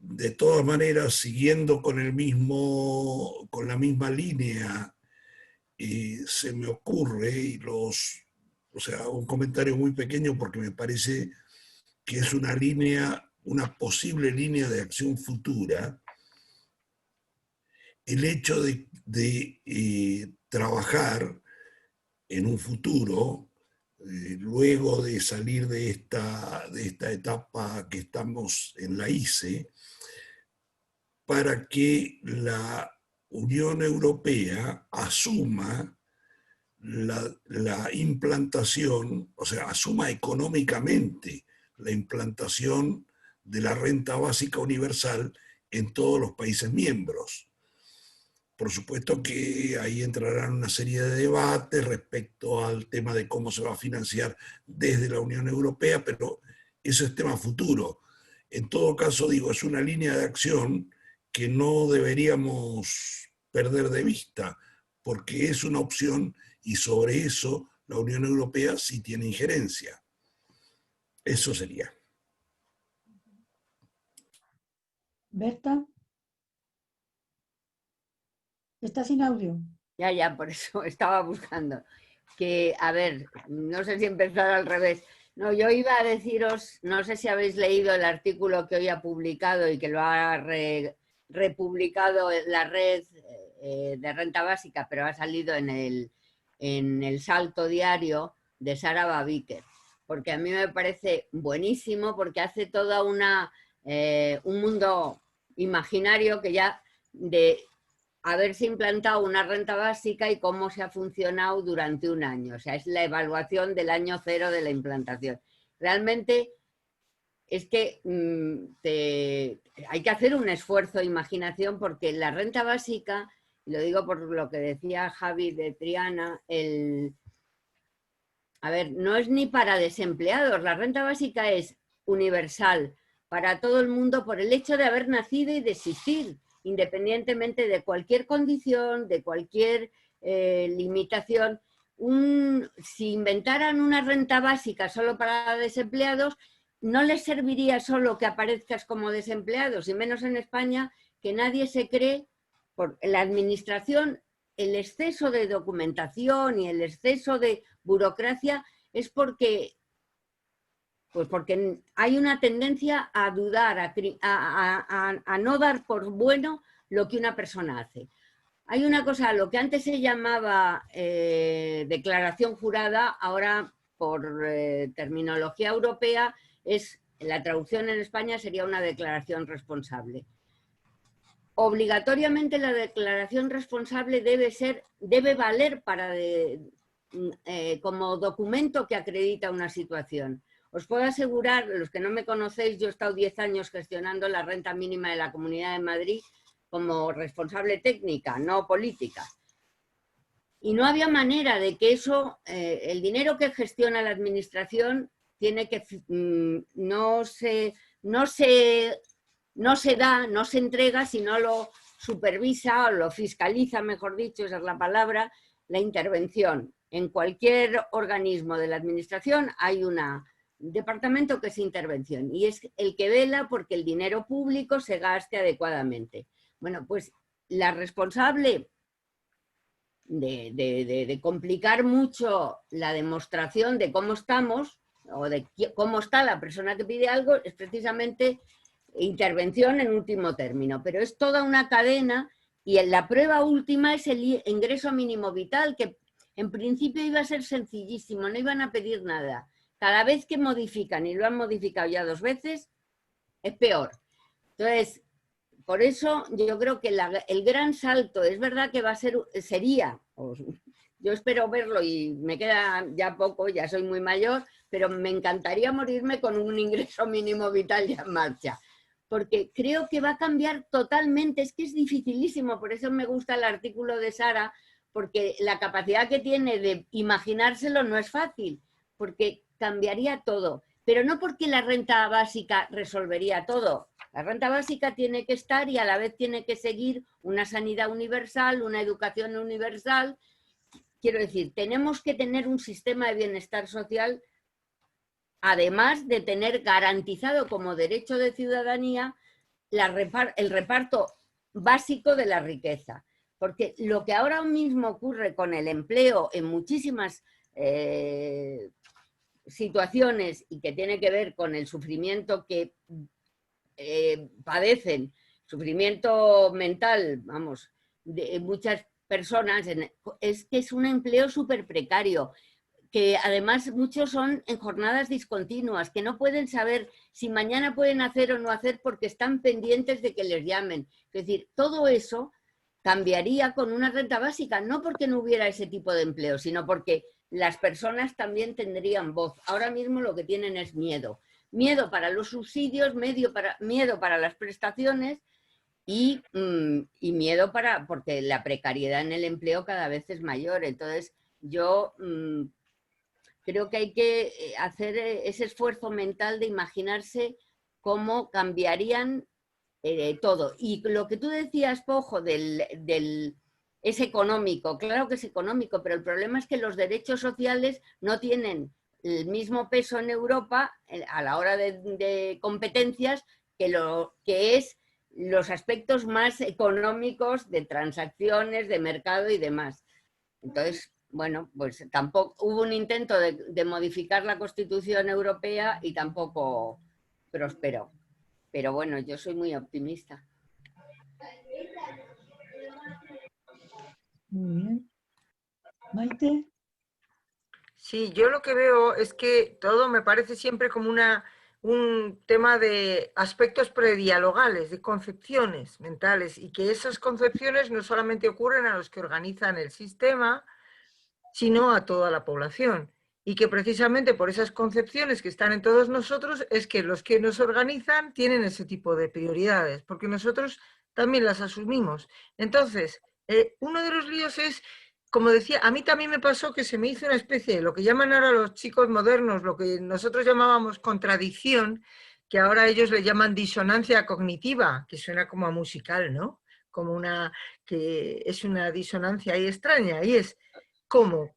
De todas maneras, siguiendo con la misma línea, se me ocurre, hago un comentario muy pequeño porque me parece que es una posible línea de acción futura, el hecho de trabajar en un futuro, luego de salir de esta etapa que estamos en la ICE, para que la Unión Europea asuma la implantación, o sea, asuma económicamente la implantación de la renta básica universal en todos los países miembros. Por supuesto que ahí entrarán una serie de debates respecto al tema de cómo se va a financiar desde la Unión Europea, pero eso es tema futuro. En todo caso, digo, es una línea de acción que no deberíamos perder de vista, porque es una opción y sobre eso la Unión Europea sí tiene injerencia. Eso sería. Berta. ¿Estás sin audio? Ya, por eso estaba buscando. Que, a ver, no sé si empezar al revés. No, yo iba a deciros, no sé si habéis leído el artículo que hoy ha publicado y que lo ha republicado en la red de renta básica, pero ha salido en el Salto Diario de Sara Babiker, porque a mí me parece buenísimo, porque hace toda un mundo imaginario que ya de haberse implantado una renta básica y cómo se ha funcionado durante un año. O sea, es la evaluación del año cero de la implantación. Realmente es que hay que hacer un esfuerzo de imaginación, porque la renta básica, y lo digo por lo que decía Javi de Triana, a ver, no es ni para desempleados. La renta básica es universal para todo el mundo por el hecho de haber nacido y de existir, independientemente de cualquier condición, de cualquier limitación. Si inventaran una renta básica solo para desempleados, no les serviría solo que aparezcas como desempleados, y menos en España, que nadie se cree, por la administración, el exceso de documentación y el exceso de burocracia es porque hay una tendencia a dudar, a no dar por bueno lo que una persona hace. Hay una cosa, lo que antes se llamaba declaración jurada, ahora por terminología europea, la traducción en España sería una declaración responsable. Obligatoriamente la declaración responsable debe valer como documento que acredita una situación. Os puedo asegurar, los que no me conocéis, yo he estado 10 años gestionando la renta mínima de la Comunidad de Madrid como responsable técnica, no política. Y no había manera de que eso, el dinero que gestiona la administración, tiene que no se entrega si no lo supervisa o lo fiscaliza, mejor dicho, esa es la palabra, la intervención. En cualquier organismo de la administración hay un departamento que es intervención y es el que vela porque el dinero público se gaste adecuadamente. Bueno, pues la responsable de complicar mucho la demostración de cómo estamos o de cómo está la persona que pide algo es precisamente intervención en último término, pero es toda una cadena y la prueba última es el ingreso mínimo vital, que en principio iba a ser sencillísimo, no iban a pedir nada. Cada vez que modifican, y lo han modificado ya 2 veces, es peor. Entonces, por eso yo creo que el gran salto, es verdad que yo espero verlo y me queda ya poco, ya soy muy mayor, pero me encantaría morirme con un ingreso mínimo vital ya en marcha, porque creo que va a cambiar totalmente, es que es dificilísimo, por eso me gusta el artículo de Sara, porque la capacidad que tiene de imaginárselo no es fácil, porque cambiaría todo, pero no porque la renta básica resolvería todo. La renta básica tiene que estar y a la vez tiene que seguir una sanidad universal, una educación universal. Quiero decir, tenemos que tener un sistema de bienestar social, además de tener garantizado como derecho de ciudadanía el reparto básico de la riqueza. Porque lo que ahora mismo ocurre con el empleo en muchísimas situaciones y que tiene que ver con el sufrimiento que padecen, sufrimiento mental, vamos, de muchas personas, es que es un empleo súper precario, que además muchos son en jornadas discontinuas, que no pueden saber si mañana pueden hacer o no hacer porque están pendientes de que les llamen. Es decir, todo eso cambiaría con una renta básica, no porque no hubiera ese tipo de empleo, sino porque las personas también tendrían voz. Ahora mismo lo que tienen es miedo. Miedo para los subsidios, miedo para las prestaciones y miedo porque la precariedad en el empleo cada vez es mayor. Entonces, yo creo que hay que hacer ese esfuerzo mental de imaginarse cómo cambiarían todo. Y lo que tú decías, Pojo, es económico, claro que es económico, pero el problema es que los derechos sociales no tienen el mismo peso en Europa a la hora de competencias que es los aspectos más económicos de transacciones, de mercado y demás. Entonces, bueno, pues tampoco hubo un intento de modificar la Constitución Europea y tampoco prosperó. Pero bueno, yo soy muy optimista. Muy bien. Maite. Sí, yo lo que veo es que todo me parece siempre como un tema de aspectos predialogales, de concepciones mentales, y que esas concepciones no solamente ocurren a los que organizan el sistema, sino a toda la población. Y que precisamente por esas concepciones que están en todos nosotros es que los que nos organizan tienen ese tipo de prioridades, porque nosotros también las asumimos. Entonces, uno de los líos es, como decía, a mí también me pasó que se me hizo una especie de lo que llaman ahora los chicos modernos, lo que nosotros llamábamos contradicción, que ahora ellos le llaman disonancia cognitiva, que suena como a musical, ¿no? Como que es una disonancia ahí extraña, y es ¿cómo?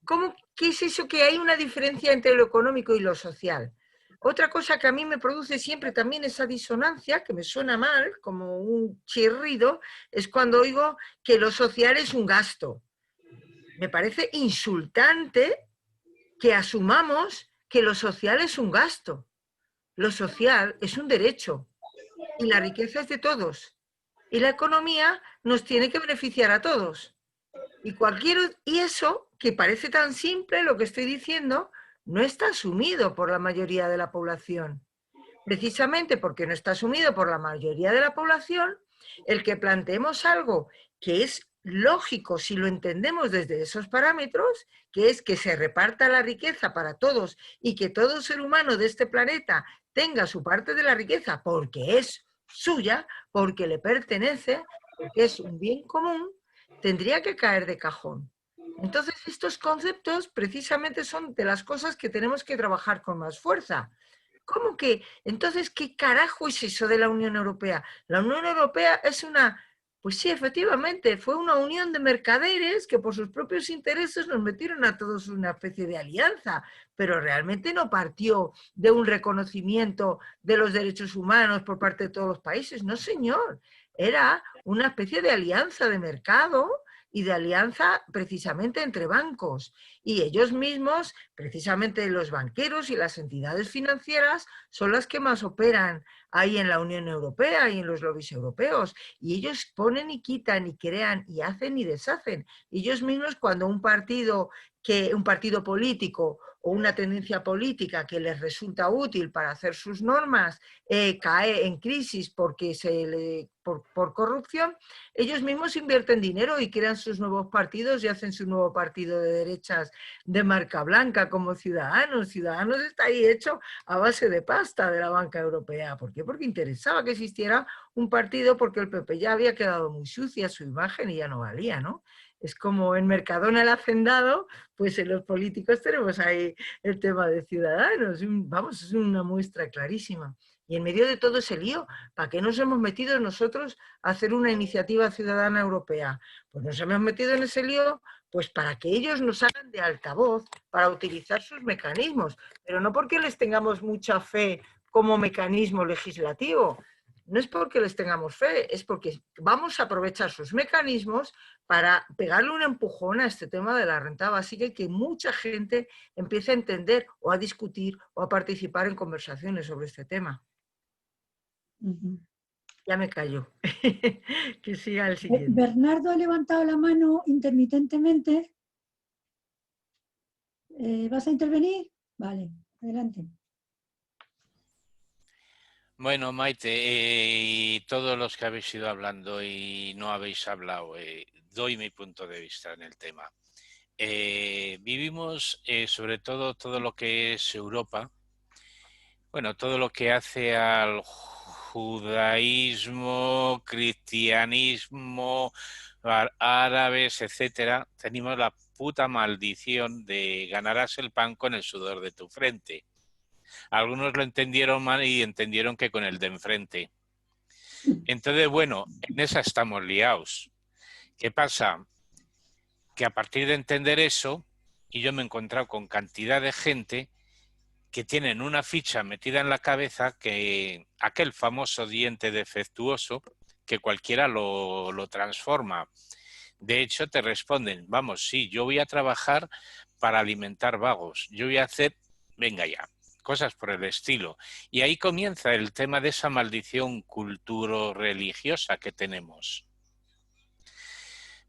¿Qué es eso que hay una diferencia entre lo económico y lo social? Otra cosa que a mí me produce siempre también esa disonancia, que me suena mal, como un chirrido, es cuando oigo que lo social es un gasto. Me parece insultante que asumamos que lo social es un gasto. Lo social es un derecho y la riqueza es de todos. Y la economía nos tiene que beneficiar a todos. Y eso, que parece tan simple lo que estoy diciendo, no está asumido por la mayoría de la población. Precisamente porque no está asumido por la mayoría de la población, el que planteemos algo que es lógico si lo entendemos desde esos parámetros, que es que se reparta la riqueza para todos y que todo ser humano de este planeta tenga su parte de la riqueza porque es suya, porque le pertenece, porque es un bien común, tendría que caer de cajón. Entonces, estos conceptos precisamente son de las cosas que tenemos que trabajar con más fuerza. ¿Cómo que? Entonces, ¿qué carajo es eso de la Unión Europea? La Unión Europea es pues sí, efectivamente, fue una unión de mercaderes que por sus propios intereses nos metieron a todos una especie de alianza, pero realmente no partió de un reconocimiento de los derechos humanos por parte de todos los países, no señor. Era una especie de alianza de mercado y de alianza precisamente entre bancos. Y ellos mismos, precisamente los banqueros y las entidades financieras, son las que más operan ahí en la Unión Europea y en los lobbies europeos. Y ellos ponen y quitan y crean y hacen y deshacen. Ellos mismos, cuando un partido político o una tendencia política que les resulta útil para hacer sus normas cae en crisis porque por corrupción, ellos mismos invierten dinero y crean sus nuevos partidos y hacen su nuevo partido de derechas de marca blanca como Ciudadanos. Ciudadanos está ahí hecho a base de pasta de la banca europea. ¿Por qué? Porque interesaba que existiera un partido, porque el PP ya había quedado muy sucia su imagen y ya no valía, ¿no? Es como en Mercadona el Hacendado, pues en los políticos tenemos ahí el tema de Ciudadanos. Vamos, es una muestra clarísima. Y en medio de todo ese lío, ¿para qué nos hemos metido nosotros a hacer una iniciativa ciudadana europea? Pues nos hemos metido en ese lío pues para que ellos nos hagan de altavoz para utilizar sus mecanismos, pero no porque les tengamos mucha fe como mecanismo legislativo. No es porque les tengamos fe, es porque vamos a aprovechar sus mecanismos para pegarle un empujón a este tema de la renta básica y que mucha gente empiece a entender o a discutir o a participar en conversaciones sobre este tema. Ya me callo. Que siga el siguiente. Bernardo ha levantado la mano intermitentemente. ¿Vas a intervenir? Vale, adelante. Bueno, Maite, y todos los que habéis ido hablando y no habéis hablado, doy mi punto de vista en el tema. Vivimos sobre todo lo que es Europa, bueno, todo lo que hace al judaísmo, cristianismo, árabes, etcétera. Tenemos la puta maldición de ganarás el pan con el sudor de tu frente. Algunos lo entendieron mal y entendieron que con el de enfrente. Entonces, bueno, en esa estamos liados. ¿Qué pasa? Que a partir de entender eso, y yo me he encontrado con cantidad de gente que tienen una ficha metida en la cabeza que aquel famoso diente defectuoso, que cualquiera lo transforma. De hecho, te responden, vamos, sí, yo voy a trabajar para alimentar vagos, yo voy a hacer, venga ya, cosas por el estilo. Y ahí comienza el tema de esa maldición culturo-religiosa que tenemos.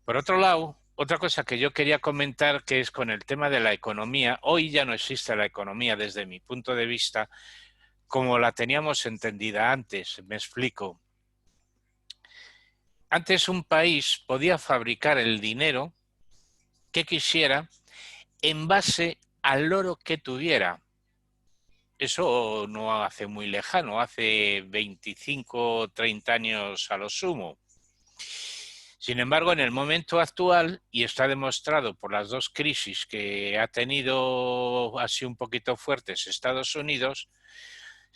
Por otro lado, otra cosa que yo quería comentar, que es con el tema de la economía. Hoy ya no existe la economía desde mi punto de vista como la teníamos entendida antes. Me explico. Antes un país podía fabricar el dinero que quisiera en base al oro que tuviera. Eso no hace muy lejano, hace 25 o 30 años a lo sumo. Sin embargo, en el momento actual, y está demostrado por las dos crisis que ha tenido así un poquito fuertes Estados Unidos,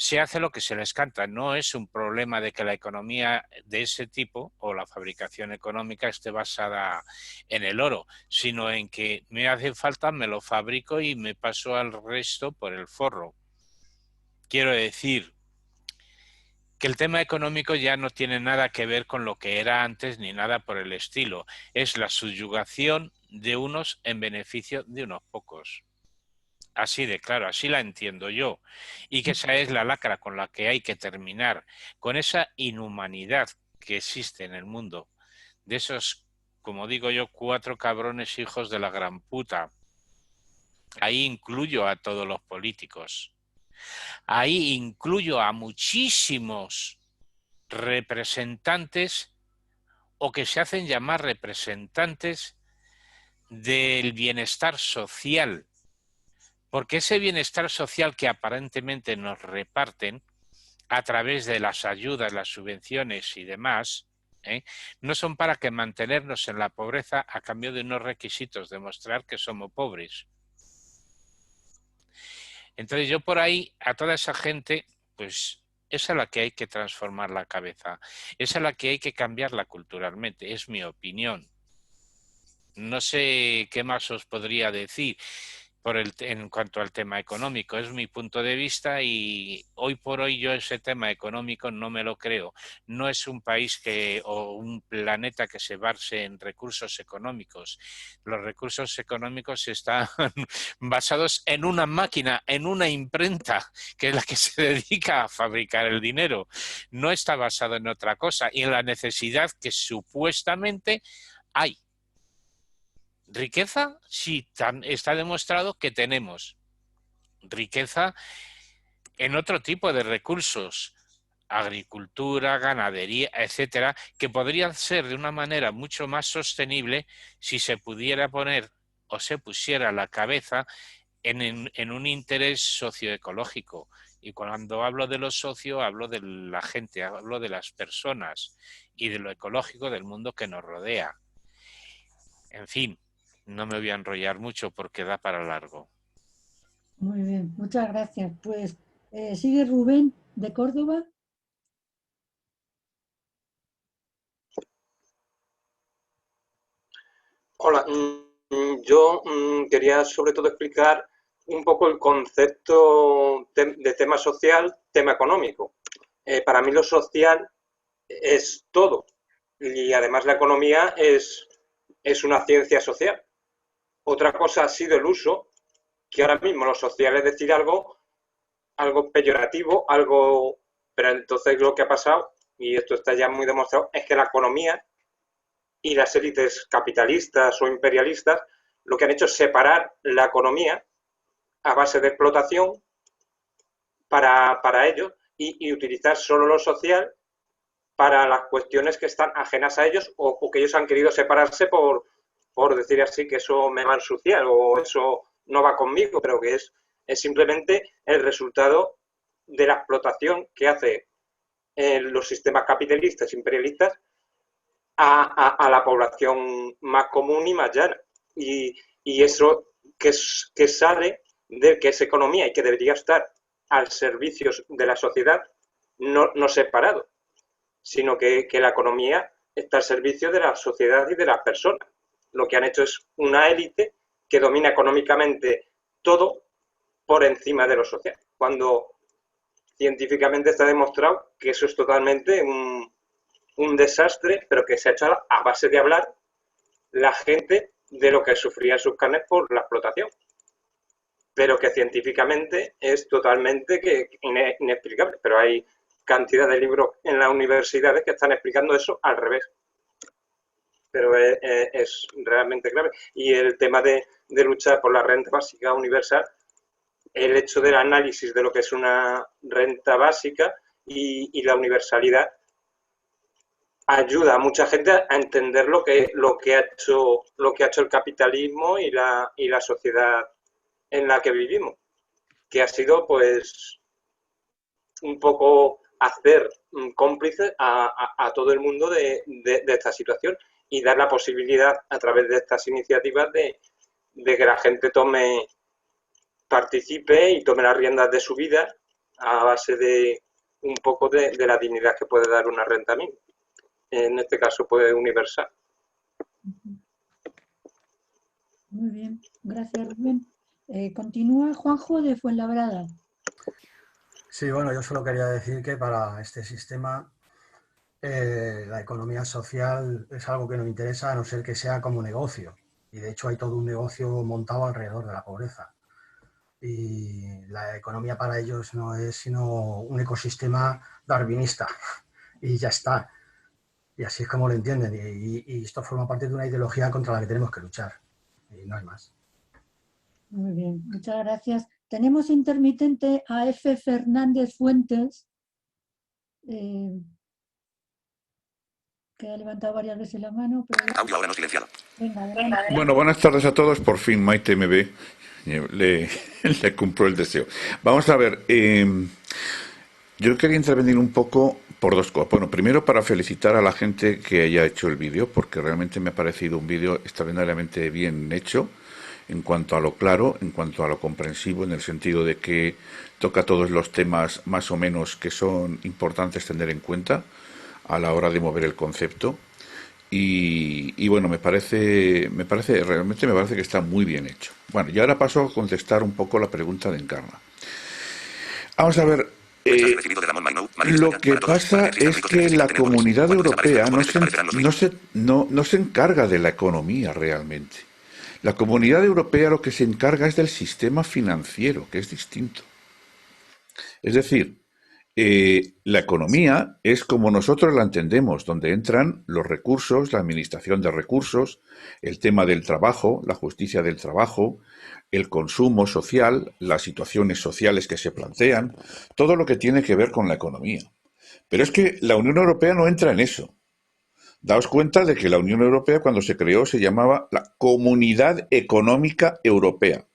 se hace lo que se les canta. No es un problema de que la economía de ese tipo o la fabricación económica esté basada en el oro, sino en que me hace falta, me lo fabrico y me paso al resto por el forro. Quiero decir que el tema económico ya no tiene nada que ver con lo que era antes ni nada por el estilo. Es la subyugación de unos en beneficio de unos pocos. Así de claro, así la entiendo yo. Y que esa es la lacra con la que hay que terminar, con esa inhumanidad que existe en el mundo, de esos, como digo yo, 4 cabrones hijos de la gran puta. Ahí incluyo a todos los políticos. Ahí incluyo a muchísimos representantes o que se hacen llamar representantes del bienestar social. Porque ese bienestar social que aparentemente nos reparten a través de las ayudas, las subvenciones y demás, no son para que mantenernos en la pobreza a cambio de unos requisitos, demostrar que somos pobres. Entonces yo por ahí, a toda esa gente, pues esa es la que hay que transformar la cabeza, esa es la que hay que cambiarla culturalmente, es mi opinión. No sé qué más os podría decir en cuanto al tema económico, es mi punto de vista y hoy por hoy yo ese tema económico no me lo creo. No es un país o un planeta que se base en recursos económicos. Los recursos económicos están basados en una máquina, en una imprenta, que es la que se dedica a fabricar el dinero. No está basado en otra cosa y en la necesidad que supuestamente hay. Riqueza, sí, está demostrado que tenemos riqueza en otro tipo de recursos, agricultura, ganadería, etcétera, que podrían ser de una manera mucho más sostenible si se pudiera poner o se pusiera la cabeza en un interés socioecológico. Y cuando hablo de lo socio, hablo de la gente, hablo de las personas y de lo ecológico del mundo que nos rodea. En fin. No me voy a enrollar mucho porque da para largo. Muy bien, muchas gracias. Pues sigue Rubén de Córdoba. Hola, yo quería sobre todo explicar un poco el concepto de tema social, tema económico. Para mí lo social es todo y además la economía es una ciencia social. Otra cosa ha sido el uso, que ahora mismo lo social es decir algo peyorativo, pero entonces lo que ha pasado, y esto está ya muy demostrado, es que la economía y las élites capitalistas o imperialistas lo que han hecho es separar la economía a base de explotación para ellos y utilizar solo lo social para las cuestiones que están ajenas a ellos o que ellos han querido separarse por decir así que eso me va a ensuciar o eso no va conmigo, pero que es simplemente el resultado de la explotación que hace los sistemas capitalistas imperialistas a la población más común y más llana. Y eso que sale de que es economía y que debería estar al servicio de la sociedad, no separado, sino que la economía está al servicio de la sociedad y de las personas. Lo que han hecho es una élite que domina económicamente todo por encima de lo social, cuando científicamente está demostrado que eso es totalmente un desastre, pero que se ha hecho a base de hablar la gente de lo que sufría en sus carnes por la explotación. Pero que científicamente es totalmente inexplicable. Pero hay cantidad de libros en las universidades que están explicando eso al revés. Pero es realmente grave. Y el tema de luchar por la renta básica universal, el hecho del análisis de lo que es una renta básica y la universalidad ayuda a mucha gente a entender lo que ha hecho el capitalismo y la sociedad en la que vivimos, que ha sido pues un poco hacer cómplices a todo el mundo de esta situación y dar la posibilidad a través de estas iniciativas de que la gente participe y tome las riendas de su vida a base de un poco de la dignidad que puede dar una renta mínima. En este caso, pues universal. Muy bien, gracias Rubén. Continúa Juanjo de Fuenlabrada. Sí, bueno, yo solo quería decir que para este sistema la economía social es algo que nos interesa a no ser que sea como negocio. Y de hecho hay todo un negocio montado alrededor de la pobreza. Y la economía para ellos no es sino un ecosistema darwinista. Y ya está. Y así es como lo entienden. Y esto forma parte de una ideología contra la que tenemos que luchar. Y no hay más. Muy bien, muchas gracias. Tenemos intermitente a F. Fernández Fuentes, que ha levantado varias veces la mano. Pero... Audio ahora no silenciado. Venga, adelante. Bueno, buenas tardes a todos. Por fin Maite me ve. Le cumplo el deseo. Vamos a ver. Yo quería intervenir un poco por dos cosas. Bueno, primero para felicitar a la gente que haya hecho el vídeo, porque realmente me ha parecido un vídeo extraordinariamente bien hecho en cuanto a lo claro, en cuanto a lo comprensivo, en el sentido de que toca todos los temas más o menos que son importantes tener en cuenta a la hora de mover el concepto. Y bueno, realmente me parece que está muy bien hecho. Bueno, y ahora paso a contestar un poco la pregunta de Encarna. Vamos a ver. Lo que pasa es que la Comunidad Europea no se encarga de la economía realmente. La Comunidad Europea lo que se encarga es del sistema financiero, que es distinto. Es decir, la economía es como nosotros la entendemos, donde entran los recursos, la administración de recursos, el tema del trabajo, la justicia del trabajo, el consumo social, las situaciones sociales que se plantean, todo lo que tiene que ver con la economía. Pero es que la Unión Europea no entra en eso. Daos cuenta de que la Unión Europea cuando se creó se llamaba la Comunidad Económica Europea,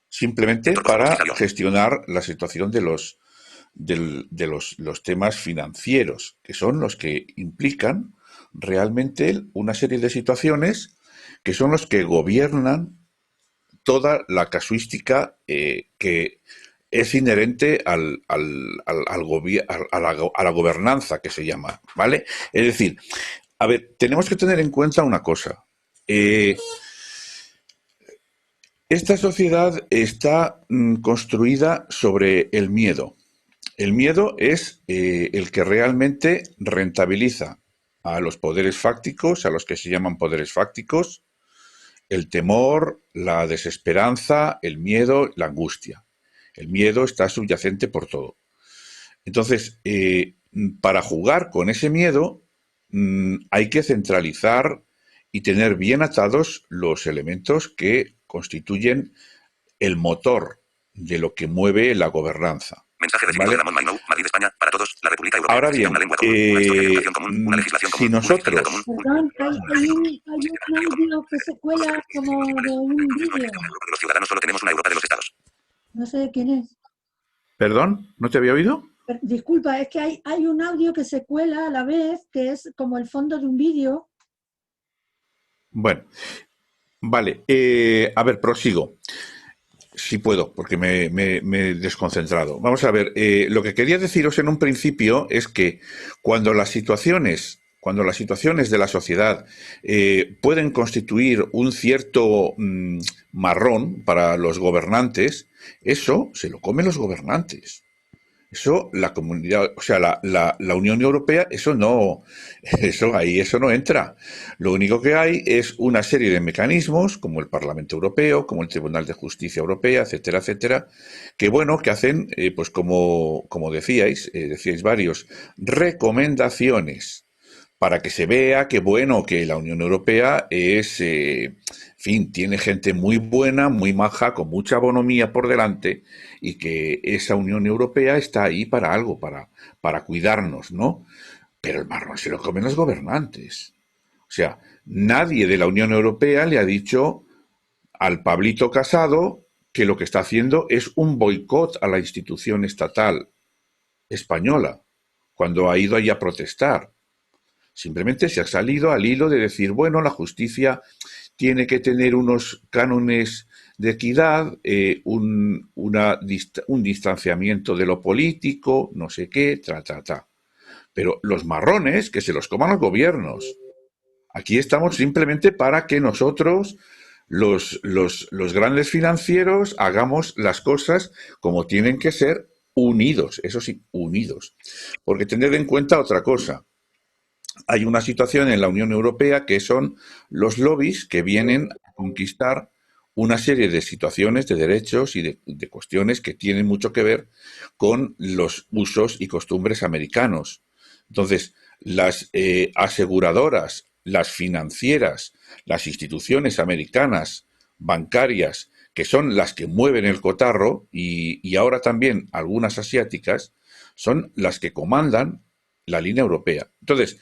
simplemente para gestionar la situación de los temas financieros, que son los que implican realmente una serie de situaciones que son los que gobiernan toda la casuística que es inherente a la gobernanza que se llama, ¿vale? Es decir, a ver, tenemos que tener en cuenta una cosa. Esta sociedad está construida sobre el miedo. El miedo es el que realmente rentabiliza a los poderes fácticos, a los que se llaman poderes fácticos, el temor, la desesperanza, el miedo, la angustia. El miedo está subyacente por todo. Entonces, para jugar con ese miedo hay que centralizar y tener bien atados los elementos que constituyen el motor de lo que mueve la gobernanza. Mensaje recibido de Ramón Mainou, Madrid, España, para todos, la República Europea. Ahora bien, una lengua común, una historia de educación común, una legislación común, si nosotros... Perdón, hay un audio que se cuela como de un vídeo. Los ciudadanos solo tenemos una Europa de los Estados. No sé de quién es. ¿Perdón? ¿No te había oído? Disculpa, es que hay un audio que se cuela a la vez, que es como el fondo de un vídeo. Bueno, vale. A ver, prosigo. Sí puedo, porque me he desconcentrado. Vamos a ver, lo que quería deciros en un principio es que cuando las situaciones de la sociedad pueden constituir un cierto marrón para los gobernantes, eso se lo comen los gobernantes. Eso, la comunidad, o sea, la Unión Europea, eso no entra. Lo único que hay es una serie de mecanismos, como el Parlamento Europeo, como el Tribunal de Justicia Europea, etcétera, etcétera, que bueno, que hacen, pues como decíais varios, recomendaciones para que se vea que bueno, que la Unión Europea es, en fin, tiene gente muy buena, muy maja, con mucha bonomía por delante, y que esa Unión Europea está ahí para algo, para cuidarnos, ¿no? Pero el marrón se lo comen los gobernantes. O sea, nadie de la Unión Europea le ha dicho al Pablito Casado que lo que está haciendo es un boicot a la institución estatal española, cuando ha ido allí a protestar. Simplemente se ha salido al hilo de decir, bueno, la justicia tiene que tener unos cánones de equidad, un distanciamiento de lo político, no sé qué, Pero los marrones, que se los coman los gobiernos. Aquí estamos simplemente para que nosotros, los grandes financieros, hagamos las cosas como tienen que ser, unidos, eso sí, unidos. Porque tened en cuenta otra cosa. Hay una situación en la Unión Europea que son los lobbies que vienen a conquistar una serie de situaciones, de derechos y de cuestiones que tienen mucho que ver con los usos y costumbres americanos. Entonces, las aseguradoras, las financieras, las instituciones americanas, bancarias, que son las que mueven el cotarro, y ahora también algunas asiáticas, son las que comandan la línea europea. Entonces,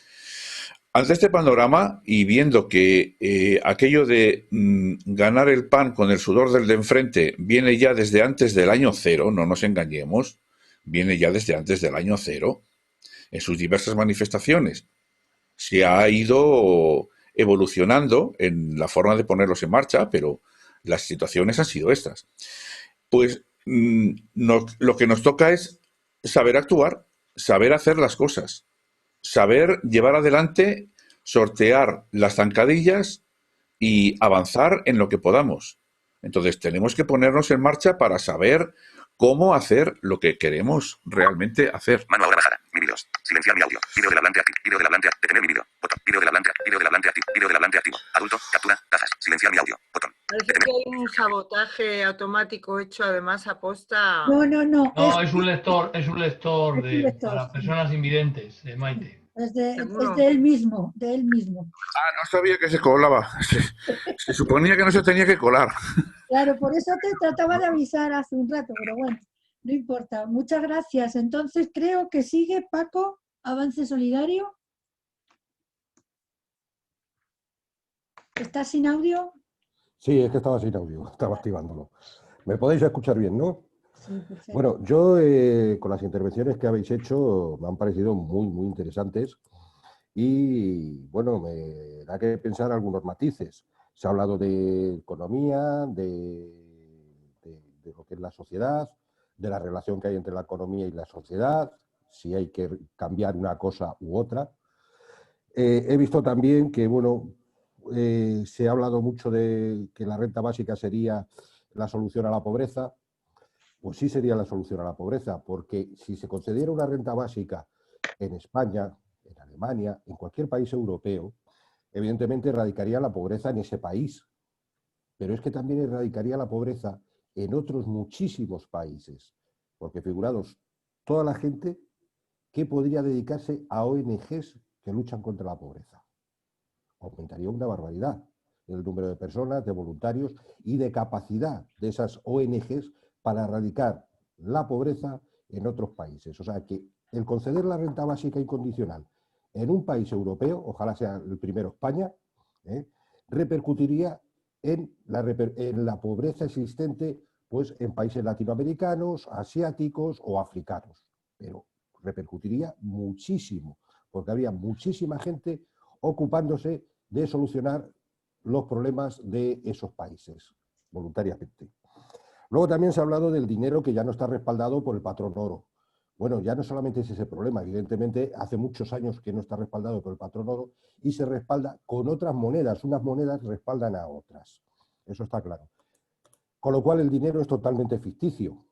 ante este panorama y viendo que aquello de ganar el pan con el sudor del de enfrente viene ya desde antes del año cero, no nos engañemos, viene ya desde antes del año cero, en sus diversas manifestaciones, se ha ido evolucionando en la forma de ponerlos en marcha, pero las situaciones han sido estas. Pues lo que nos toca es saber actuar, saber hacer las cosas, saber llevar adelante, sortear las zancadillas y avanzar en lo que podamos. Entonces tenemos que ponernos en marcha para saber cómo hacer lo que queremos realmente hacer. Mano ahora bajada. Mi vídeos. Silenciar mi audio. Vídeo del hablante activo. Vídeo del hablante activo. Detener mi vídeo. Botón. Vídeo del hablante activo. Vídeo del hablante activo. Vídeo del hablante activo. Adulto. Captura. Cajas. Silenciar mi audio. Botón. Parece que hay un sabotaje automático hecho además a posta. No. No, es un lector para personas invidentes, Maite. Es de él mismo, Ah, no sabía que se colaba. Se suponía que no se tenía que colar. Claro, por eso te trataba de avisar hace un rato, pero bueno, no importa. Muchas gracias. Entonces creo que sigue Paco, Avance Solidario. ¿Estás sin audio? Sí, es que estaba sin audio, estaba activándolo. ¿Me podéis escuchar bien, no? Sí, perfecto. Bueno, yo con las intervenciones que habéis hecho me han parecido muy, muy interesantes y, bueno, me da que pensar algunos matices. Se ha hablado de economía, de lo que es la sociedad, de la relación que hay entre la economía y la sociedad, si hay que cambiar una cosa u otra. He visto también que, bueno, se ha hablado mucho de que la renta básica sería la solución a la pobreza. Pues sí sería la solución a la pobreza, porque si se concediera una renta básica en España, en Alemania, en cualquier país europeo, evidentemente erradicaría la pobreza en ese país. Pero es que también erradicaría la pobreza en otros muchísimos países. Porque figurados, toda la gente que podría dedicarse a ONGs que luchan contra la pobreza. Aumentaría una barbaridad el número de personas, de voluntarios y de capacidad de esas ONGs para erradicar la pobreza en otros países. O sea que el conceder la renta básica incondicional en un país europeo, ojalá sea el primero España, repercutiría en la pobreza existente pues, en países latinoamericanos, asiáticos o africanos. Pero repercutiría muchísimo, porque habría muchísima gente ocupándose de solucionar los problemas de esos países, voluntariamente. Luego también se ha hablado del dinero que ya no está respaldado por el patrón oro. Bueno, ya no solamente es ese problema, evidentemente hace muchos años que no está respaldado por el patrón oro y se respalda con otras monedas. Unas monedas respaldan a otras. Eso está claro. Con lo cual el dinero es totalmente ficticio,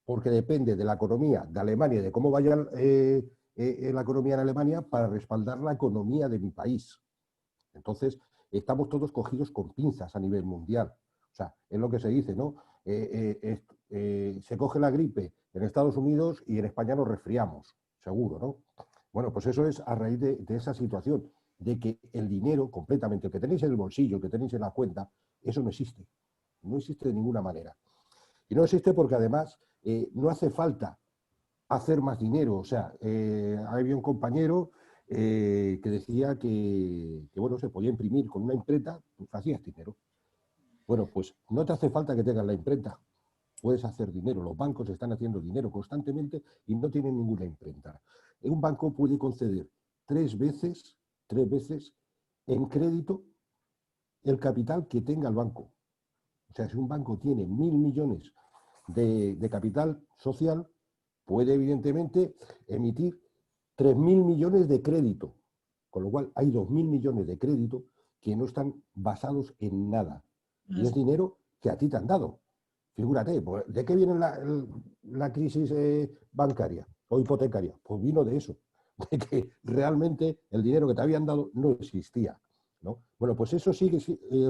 porque depende de la economía de Alemania y de cómo vaya la economía en Alemania para respaldar la economía de mi país. Entonces, estamos todos cogidos con pinzas a nivel mundial. O sea, es lo que se dice, ¿no? Se coge la gripe en Estados Unidos y en España nos resfriamos, seguro, ¿no? Bueno, pues eso es a raíz de esa situación, de que el dinero completamente, el que tenéis en el bolsillo, el que tenéis en la cuenta, eso no existe. No existe de ninguna manera. Y no existe porque además no hace falta hacer más dinero. O sea, había un compañero que decía que, bueno, se podía imprimir con una imprenta, pues hacías dinero. Bueno, pues no te hace falta que tengas la imprenta. Puedes hacer dinero. Los bancos están haciendo dinero constantemente y no tienen ninguna imprenta. Un banco puede conceder tres veces en crédito el capital que tenga el banco. O sea, si un banco tiene 1.000 millones de capital social, puede evidentemente emitir 3.000 millones de crédito. Con lo cual hay 2.000 millones de crédito que no están basados en nada. Y es dinero que a ti te han dado. Figúrate, ¿de qué viene la crisis bancaria o hipotecaria? Pues vino de eso, de que realmente el dinero que te habían dado no existía, ¿no? Bueno, pues eso sigue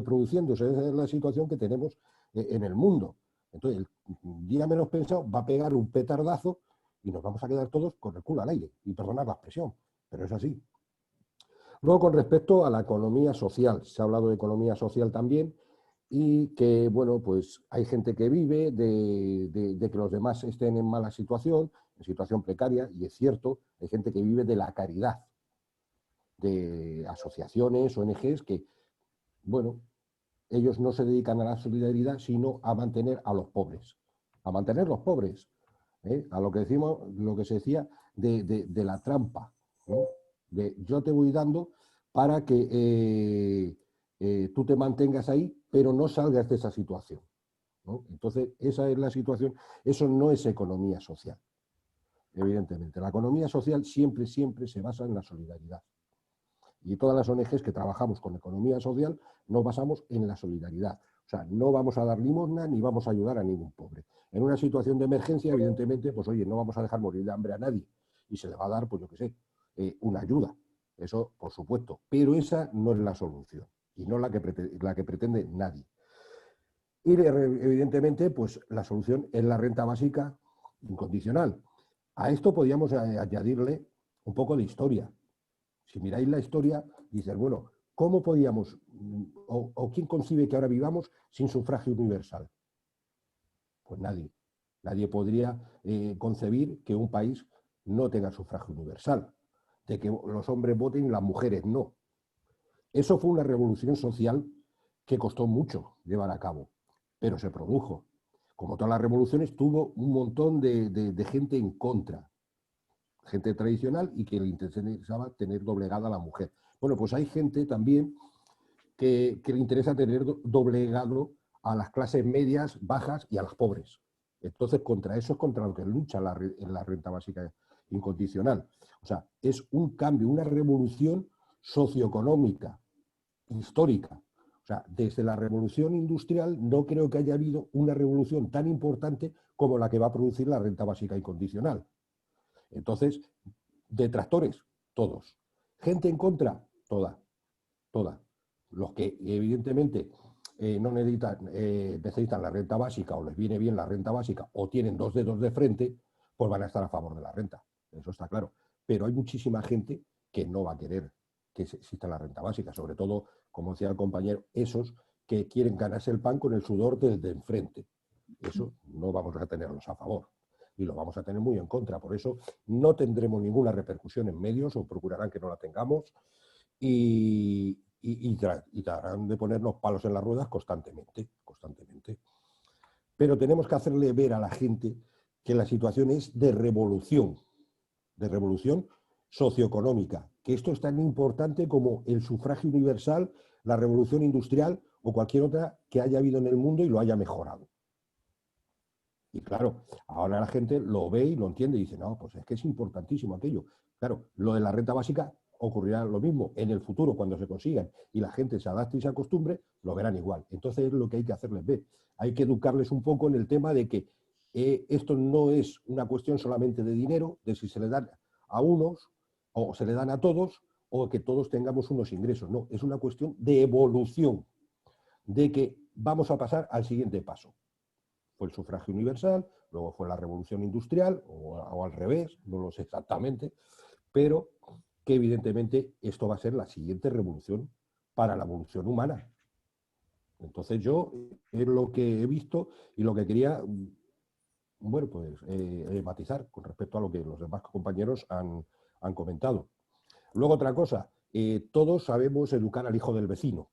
produciéndose, esa es la situación que tenemos en el mundo. Entonces, el día menos pensado va a pegar un petardazo y nos vamos a quedar todos con el culo al aire, y perdonad la expresión, pero es así. Luego, con respecto a la economía social, se ha hablado de economía social también, y que, bueno, pues hay gente que vive de que los demás estén en mala situación, en situación precaria, y es cierto, hay gente que vive de la caridad, de asociaciones, ONGs, que, bueno, ellos no se dedican a la solidaridad, sino a mantener a los pobres, a mantener los pobres, a lo que decimos, lo que se decía de la trampa, ¿no? De yo te voy dando para que tú te mantengas ahí, pero no salgas de esa situación, ¿no? Entonces, esa es la situación. Eso no es economía social, evidentemente. La economía social siempre se basa en la solidaridad. Y todas las ONGs que trabajamos con economía social nos basamos en la solidaridad. O sea, no vamos a dar limosna ni vamos a ayudar a ningún pobre. En una situación de emergencia, evidentemente, pues oye, no vamos a dejar morir de hambre a nadie. Y se le va a dar, pues yo qué sé, una ayuda. Eso, por supuesto. Pero esa no es la solución. Y no la que pretende nadie. Y evidentemente, pues la solución es la renta básica incondicional. A esto podríamos añadirle un poco de historia. Si miráis la historia, dices, bueno, ¿cómo podíamos, o quién concibe que ahora vivamos sin sufragio universal? Pues nadie. Nadie podría concebir que un país no tenga sufragio universal, de que los hombres voten y las mujeres no. Eso fue una revolución social que costó mucho llevar a cabo, pero se produjo. Como todas las revoluciones, tuvo un montón de gente en contra. Gente tradicional y que le interesaba tener doblegada a la mujer. Bueno, pues hay gente también que le interesa tener doblegado a las clases medias, bajas y a las pobres. Entonces, contra eso es contra lo que lucha la renta básica incondicional. O sea, es un cambio, una revolución socioeconómica, histórica. O sea, desde la revolución industrial no creo que haya habido una revolución tan importante como la que va a producir la renta básica incondicional. Entonces, detractores, todos. Gente en contra, toda. Los que evidentemente no necesitan la renta básica o les viene bien la renta básica o tienen dos dedos de frente, pues van a estar a favor de la renta. Eso está claro. Pero hay muchísima gente que no va a querer que exista la renta básica, sobre todo, como decía el compañero, esos que quieren ganarse el pan con el sudor del de enfrente. Eso no vamos a tenerlos a favor. Y lo vamos a tener muy en contra. Por eso no tendremos ninguna repercusión en medios o procurarán que no la tengamos y tratarán de ponernos palos en las ruedas constantemente. Pero tenemos que hacerle ver a la gente que la situación es de revolución socioeconómica, que esto es tan importante como el sufragio universal, la revolución industrial o cualquier otra que haya habido en el mundo y lo haya mejorado. Y claro, ahora la gente lo ve y lo entiende y dice, no, pues es que es importantísimo aquello. Claro, lo de la renta básica ocurrirá lo mismo en el futuro cuando se consigan y la gente se adapte y se acostumbre, lo verán igual. Entonces es lo que hay que hacerles ver. Hay que educarles un poco en el tema de que esto no es una cuestión solamente de dinero, de si se le dan a unos o se le dan a todos o que todos tengamos unos ingresos. No, es una cuestión de evolución, de que vamos a pasar al siguiente paso. Fue el sufragio universal, luego fue la revolución industrial o al revés, no lo sé exactamente, pero que evidentemente esto va a ser la siguiente revolución para la evolución humana. Entonces yo es lo que he visto y lo que quería, bueno, pues matizar con respecto a lo que los demás compañeros han comentado. Luego otra cosa, todos sabemos educar al hijo del vecino,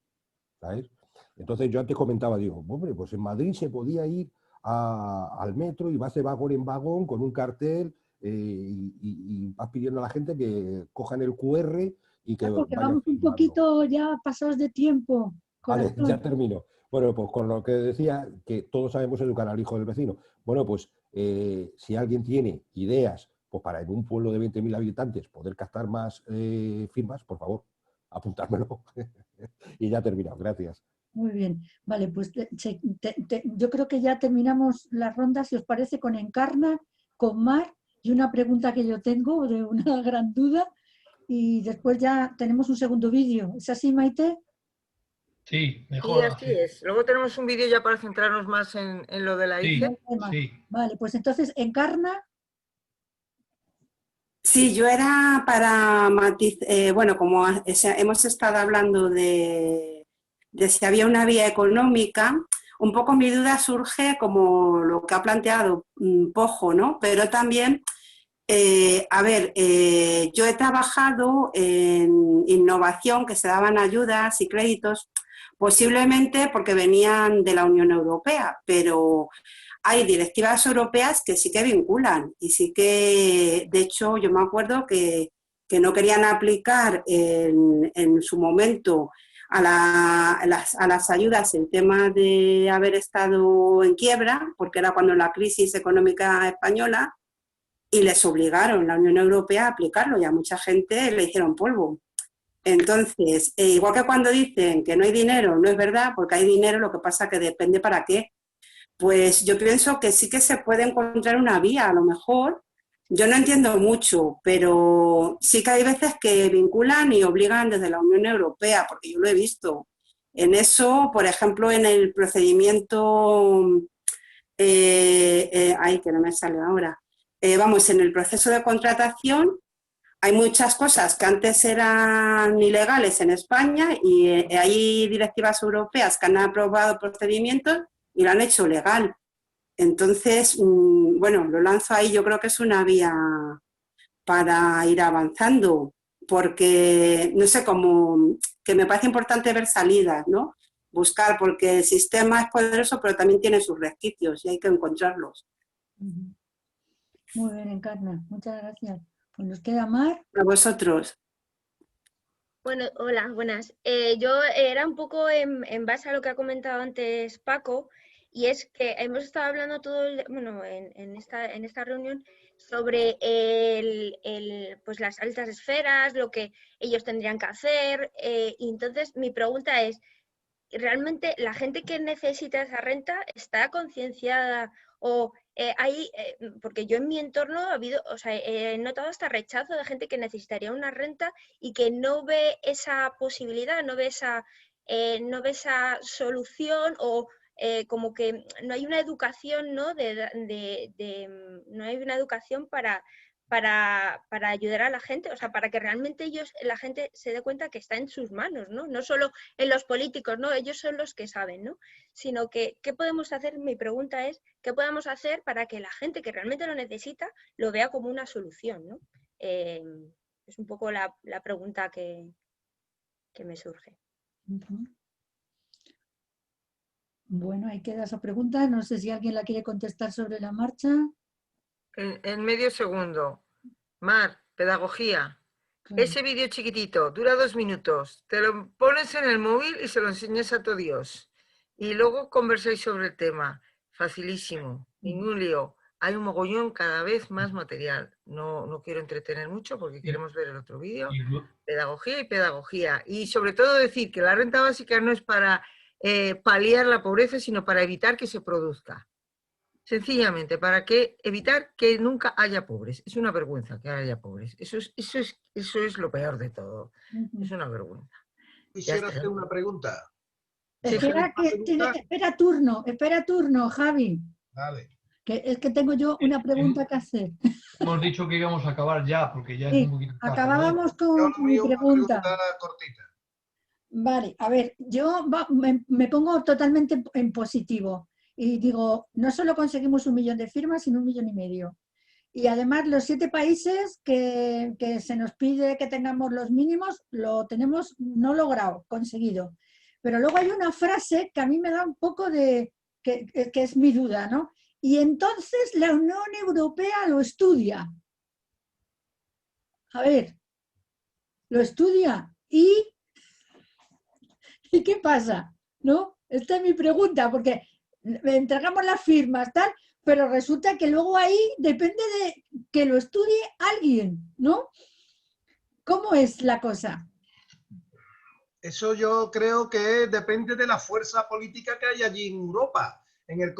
¿sabes? Entonces yo antes comentaba, digo, hombre, pues en Madrid se podía ir al metro y vas de vagón en vagón con un cartel y vas pidiendo a la gente que cojan el QR y que porque vayan vamos un poquito ya pasados de tiempo. Vale, Corazón. ya termino. Bueno, pues con lo que decía, que todos sabemos educar al hijo del vecino. Bueno, pues si alguien tiene ideas, pues para en un pueblo de 20.000 habitantes poder captar más firmas, por favor, apuntármelo. Y ya he terminado, gracias. Muy bien, vale, pues yo creo que ya terminamos las rondas, si os parece, con Encarna, con Mar, y una pregunta que yo tengo de una gran duda, y después ya tenemos un segundo vídeo. ¿Es así, Maite? Sí, mejor. Y así es. Luego tenemos un vídeo ya para centrarnos más en lo de la ICE. Sí. Vale, pues entonces, Encarna. Sí, yo era para matizar, bueno, como hemos estado hablando de si había una vía económica, un poco mi duda surge como lo que ha planteado Pojo, ¿no? Pero también, a ver, yo he trabajado en innovación, que se daban ayudas y créditos, posiblemente porque venían de la Unión Europea, pero hay directivas europeas que sí que vinculan y sí que, de hecho, yo me acuerdo que no querían aplicar en su momento a las ayudas el tema de haber estado en quiebra, porque era cuando la crisis económica española, y les obligaron la Unión Europea a aplicarlo y a mucha gente le hicieron polvo. Entonces, igual que cuando dicen que no hay dinero, no es verdad, porque hay dinero, lo que pasa que depende para qué. Pues yo pienso que sí que se puede encontrar una vía, a lo mejor. Yo no entiendo mucho, pero sí que hay veces que vinculan y obligan desde la Unión Europea, porque yo lo he visto. En eso, por ejemplo, en el procedimiento, ay, que no me sale ahora, vamos, en el proceso de contratación hay muchas cosas que antes eran ilegales en España y hay directivas europeas que han aprobado procedimientos y lo han hecho legal. Entonces, bueno, lo lanzo ahí, yo creo que es una vía para ir avanzando, porque, no sé, como que me parece importante ver salidas, ¿no? Buscar, porque el sistema es poderoso, pero también tiene sus resquicios y hay que encontrarlos. Muy bien, Encarna, muchas gracias. Pues nos queda Mar. A vosotros. Bueno, hola, buenas. Yo era un poco en base a lo que ha comentado antes Paco, y es que hemos estado hablando en esta reunión sobre pues las altas esferas, lo que ellos tendrían que hacer, y entonces mi pregunta es, ¿realmente la gente que necesita esa renta está concienciada o porque yo en mi entorno he notado hasta rechazo de gente que necesitaría una renta y que no ve esa posibilidad, no ve esa solución o como que no hay una educación, ¿no? No hay una educación para ayudar a la gente, o sea, para que realmente la gente se dé cuenta que está en sus manos, ¿no? No solo en los políticos, ¿no? Ellos son los que saben, ¿no? Sino que, ¿qué podemos hacer? Mi pregunta es, ¿qué podemos hacer para que la gente que realmente lo necesita lo vea como una solución, ¿no? Es un poco la pregunta que me surge. Bueno, ahí queda esa pregunta. No sé si alguien la quiere contestar sobre la marcha. En medio segundo. Mar, pedagogía. Claro. Ese vídeo chiquitito, dura 2 minutos. Te lo pones en el móvil y se lo enseñas a tu Dios. Y luego conversáis sobre el tema. Facilísimo, ningún lío. Hay un mogollón, cada vez más material. No quiero entretener mucho porque queremos ver el otro vídeo. Pedagogía y pedagogía. Y sobre todo decir que la renta básica no es para paliar la pobreza, sino para evitar que se produzca. Sencillamente, para que evitar que nunca haya pobres. Es una vergüenza que haya pobres. Eso es lo peor de todo. Es una vergüenza. Quisiera hacer una pregunta. Espera, espera turno, Javi. Vale. Que es que tengo yo una pregunta que hacer. Hemos dicho que íbamos a acabar ya, porque ya Sí, es un poquito tarde, acabábamos ¿no? con mi pregunta. Cortita. Vale, a ver, yo me pongo totalmente en positivo y digo, no solo conseguimos 1 millón de firmas, sino 1,5 millones. Y además los 7 países que se nos pide que tengamos los mínimos, lo tenemos no logrado, conseguido. Pero luego hay una frase que a mí me da un poco de, que es mi duda, ¿no? Y entonces la Unión Europea lo estudia. A ver, lo estudia ¿y qué pasa? ¿No? Esta es mi pregunta, porque entregamos las firmas, tal, pero resulta que luego ahí depende de que lo estudie alguien, ¿no? ¿Cómo es la cosa? Eso yo creo que depende de la fuerza política que hay allí en Europa. En el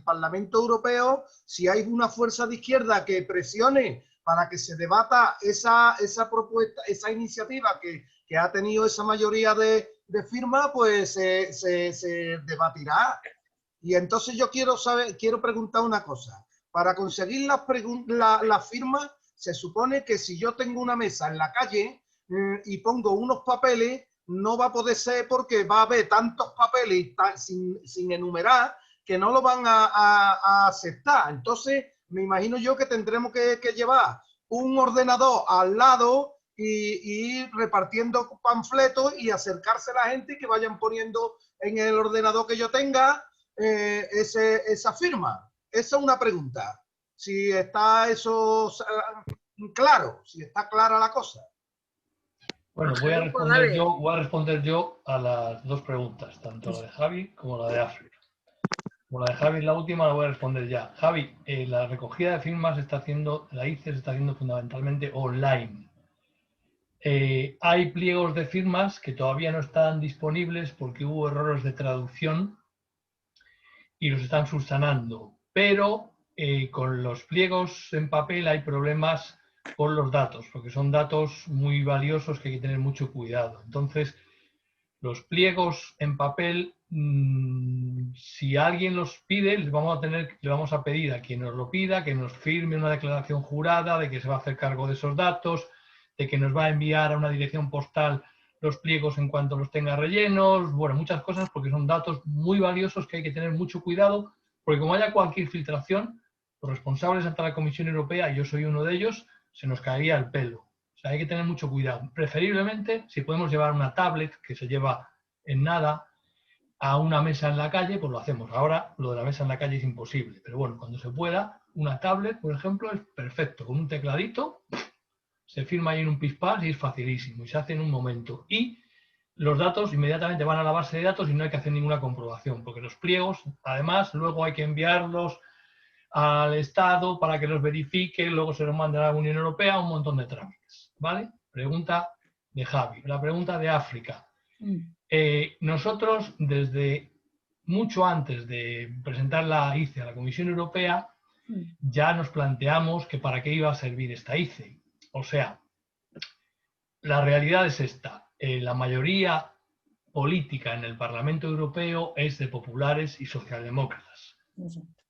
Parlamento Europeo, si hay una fuerza de izquierda que presione para que se debata esa propuesta, esa iniciativa que ha tenido esa mayoría de firmas, pues se debatirá. Y entonces yo quiero preguntar una cosa. Para conseguir las firmas, se supone que si yo tengo una mesa en la calle y pongo unos papeles, no va a poder ser porque va a haber tantos papeles sin enumerar que no lo van a aceptar. Entonces, me imagino yo que tendremos que llevar un ordenador al lado y repartiendo panfletos y acercarse a la gente y que vayan poniendo en el ordenador que yo tenga esa firma. Esa es una pregunta. Si está eso claro, si está clara la cosa. Bueno, voy a responder yo a las 2 preguntas, tanto la de Javi como la de África. Como la de Javi es la última, la voy a responder ya. Javi, la recogida de firmas la ICE se está haciendo fundamentalmente online. Hay pliegos de firmas que todavía no están disponibles porque hubo errores de traducción y los están subsanando. Pero con los pliegos en papel hay problemas con los datos, porque son datos muy valiosos que hay que tener mucho cuidado. Entonces, los pliegos en papel, si alguien los pide, le vamos a pedir a quien nos lo pida que nos firme una declaración jurada de que se va a hacer cargo de esos datos, de que nos va a enviar a una dirección postal los pliegos en cuanto los tenga rellenos, bueno, muchas cosas, porque son datos muy valiosos que hay que tener mucho cuidado, porque como haya cualquier filtración, los responsables ante la Comisión Europea, y yo soy uno de ellos, se nos caería el pelo. O sea, hay que tener mucho cuidado. Preferiblemente, si podemos llevar una tablet, que se lleva en nada, a una mesa en la calle, pues lo hacemos. Ahora, lo de la mesa en la calle es imposible. Pero bueno, cuando se pueda, una tablet, por ejemplo, es perfecto. Con un tecladito, se firma ahí en un pispás y es facilísimo. Y se hace en un momento. Y los datos inmediatamente van a la base de datos y no hay que hacer ninguna comprobación. Porque los pliegos, además, luego hay que enviarlos al Estado para que los verifique, luego se los mande a la Unión Europea, un montón de trámites, ¿vale? Pregunta de Javi. La pregunta de África. Nosotros, desde mucho antes de presentar la ICE a la Comisión Europea, ya nos planteamos que para qué iba a servir esta ICE. O sea, la realidad es esta. La mayoría política en el Parlamento Europeo es de populares y socialdemócratas.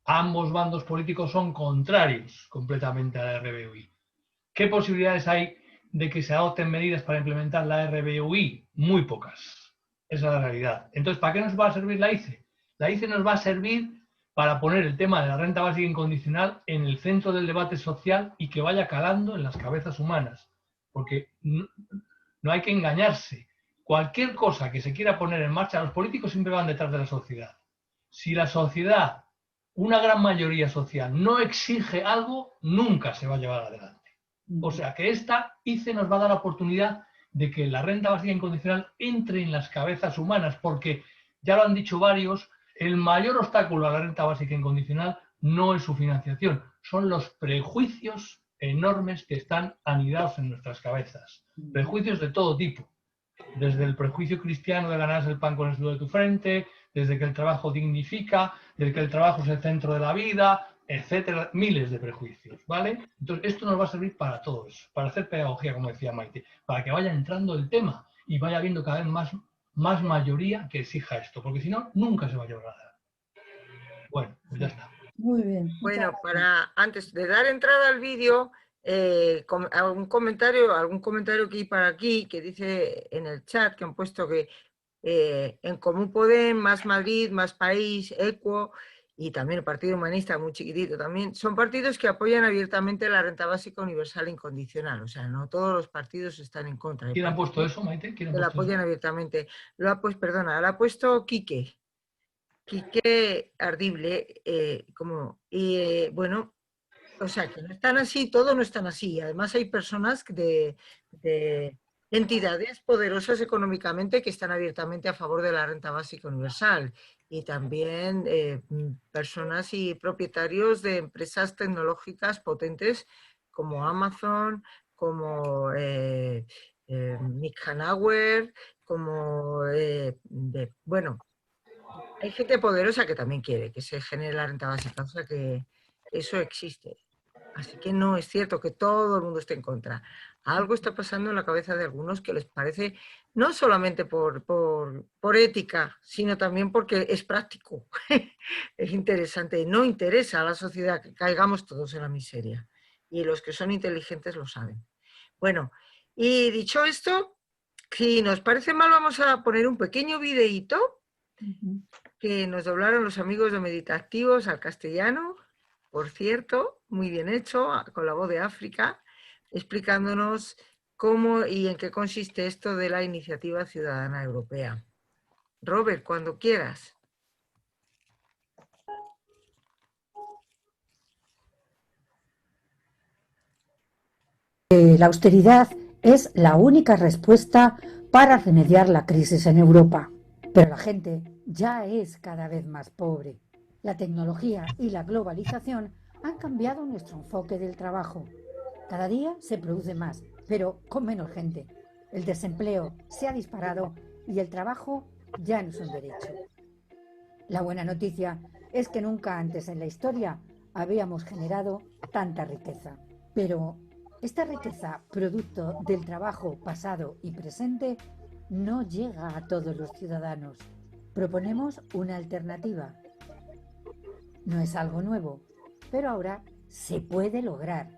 Ambos bandos políticos son contrarios completamente a la RBUI. ¿Qué posibilidades hay de que se adopten medidas para implementar la RBUI? Muy pocas. Esa es la realidad. Entonces, ¿para qué nos va a servir la ICE? La ICE nos va a servir para poner el tema de la renta básica incondicional en el centro del debate social y que vaya calando en las cabezas humanas. Porque no hay que engañarse. Cualquier cosa que se quiera poner en marcha, los políticos siempre van detrás de la sociedad. Si la sociedad, una gran mayoría social, no exige algo, nunca se va a llevar adelante. O sea que esta ICE nos va a dar la oportunidad de que la renta básica incondicional entre en las cabezas humanas, porque ya lo han dicho varios, el mayor obstáculo a la renta básica incondicional no es su financiación, son los prejuicios enormes que están anidados en nuestras cabezas. Prejuicios de todo tipo. Desde el prejuicio cristiano de ganarse el pan con el sudor de tu frente, desde que el trabajo dignifica, desde que el trabajo es el centro de la vida, etcétera, miles de prejuicios, ¿vale? Entonces, esto nos va a servir para todo eso, para hacer pedagogía, como decía Maite, para que vaya entrando el tema y vaya habiendo cada vez más mayoría que exija esto, porque si no, nunca se va a llevar a nada. Bueno, pues ya está. Muy bien. Bueno, antes de dar entrada al vídeo, algún comentario que hay para aquí, que dice en el chat que han puesto que en Común Podem, Más Madrid, Más País, ECUO y también el Partido Humanista, muy chiquitito también, son partidos que apoyan abiertamente la renta básica universal incondicional. O sea, no todos los partidos están en contra. ¿Quién ha puesto eso, Maite? Que lo apoyan abiertamente. Lo ha puesto Quique Ardible, bueno, o sea, que no están así, todos no están así. Además hay personas de entidades poderosas económicamente que están abiertamente a favor de la renta básica universal y también personas y propietarios de empresas tecnológicas potentes como Amazon, como Nick Hanauer, como, bueno, hay gente poderosa que también quiere que se genere la renta básica, o sea que eso existe. Así que no es cierto que todo el mundo esté en contra. Algo está pasando en la cabeza de algunos que les parece, no solamente por ética, sino también porque es práctico. Es interesante. No interesa a la sociedad que caigamos todos en la miseria. Y los que son inteligentes lo saben. Bueno, y dicho esto, si nos parece mal, vamos a poner un pequeño videíto que nos doblaron los amigos de Meditativos al castellano, por cierto, muy bien hecho, con la voz de África, explicándonos cómo y en qué consiste esto de la Iniciativa Ciudadana Europea. Robert, cuando quieras. La austeridad es la única respuesta para remediar la crisis en Europa, pero la gente ya es cada vez más pobre. La tecnología y la globalización han cambiado nuestro enfoque del trabajo. Cada día se produce más, pero con menos gente. El desempleo se ha disparado y el trabajo ya no es un derecho. La buena noticia es que nunca antes en la historia habíamos generado tanta riqueza. Pero esta riqueza, producto del trabajo pasado y presente, no llega a todos los ciudadanos. Proponemos una alternativa. No es algo nuevo, pero ahora se puede lograr.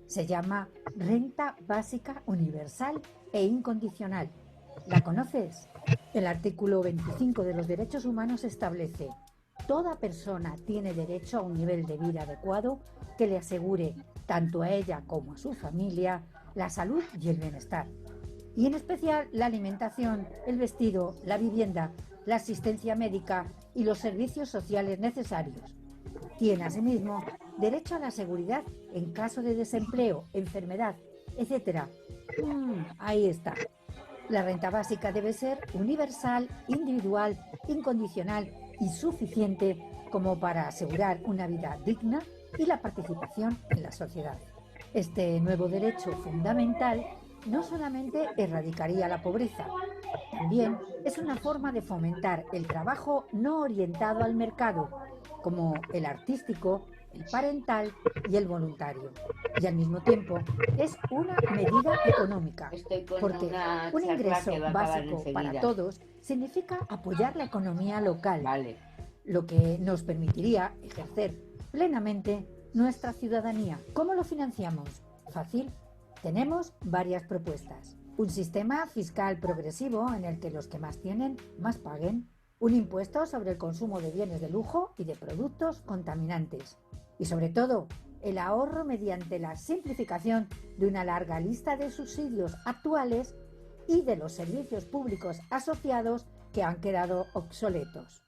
Se llama Renta Básica Universal e Incondicional. ¿La conoces? El artículo 25 de los Derechos Humanos establece: toda persona tiene derecho a un nivel de vida adecuado que le asegure, tanto a ella como a su familia, la salud y el bienestar. Y en especial la alimentación, el vestido, la vivienda, la asistencia médica y los servicios sociales necesarios. Tiene asimismo derecho a la seguridad en caso de desempleo, enfermedad, etc. Ahí está. La renta básica debe ser universal, individual, incondicional y suficiente como para asegurar una vida digna y la participación en la sociedad. Este nuevo derecho fundamental no solamente erradicaría la pobreza, también es una forma de fomentar el trabajo no orientado al mercado, como el artístico, el parental y el voluntario. Y al mismo tiempo es una medida económica, porque un ingreso básico para todos significa apoyar la economía local, lo que nos permitiría ejercer plenamente nuestra ciudadanía. ¿Cómo lo financiamos? Fácil. Tenemos varias propuestas. Un sistema fiscal progresivo en el que los que más tienen, más paguen. Un impuesto sobre el consumo de bienes de lujo y de productos contaminantes. Y sobre todo, el ahorro mediante la simplificación de una larga lista de subsidios actuales y de los servicios públicos asociados que han quedado obsoletos.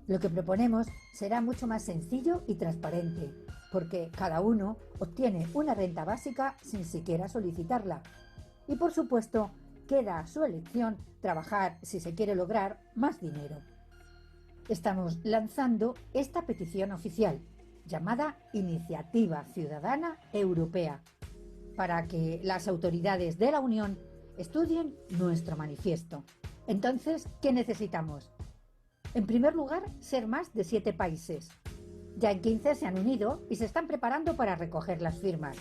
Lo que proponemos será mucho más sencillo y transparente, porque cada uno obtiene una renta básica sin siquiera solicitarla. Y por supuesto, queda a su elección trabajar si se quiere lograr más dinero. Estamos lanzando esta petición oficial, llamada Iniciativa Ciudadana Europea, para que las autoridades de la Unión estudien nuestro manifiesto. Entonces, ¿qué necesitamos? En primer lugar, ser más de 7 países. Ya en 15 se han unido y se están preparando para recoger las firmas,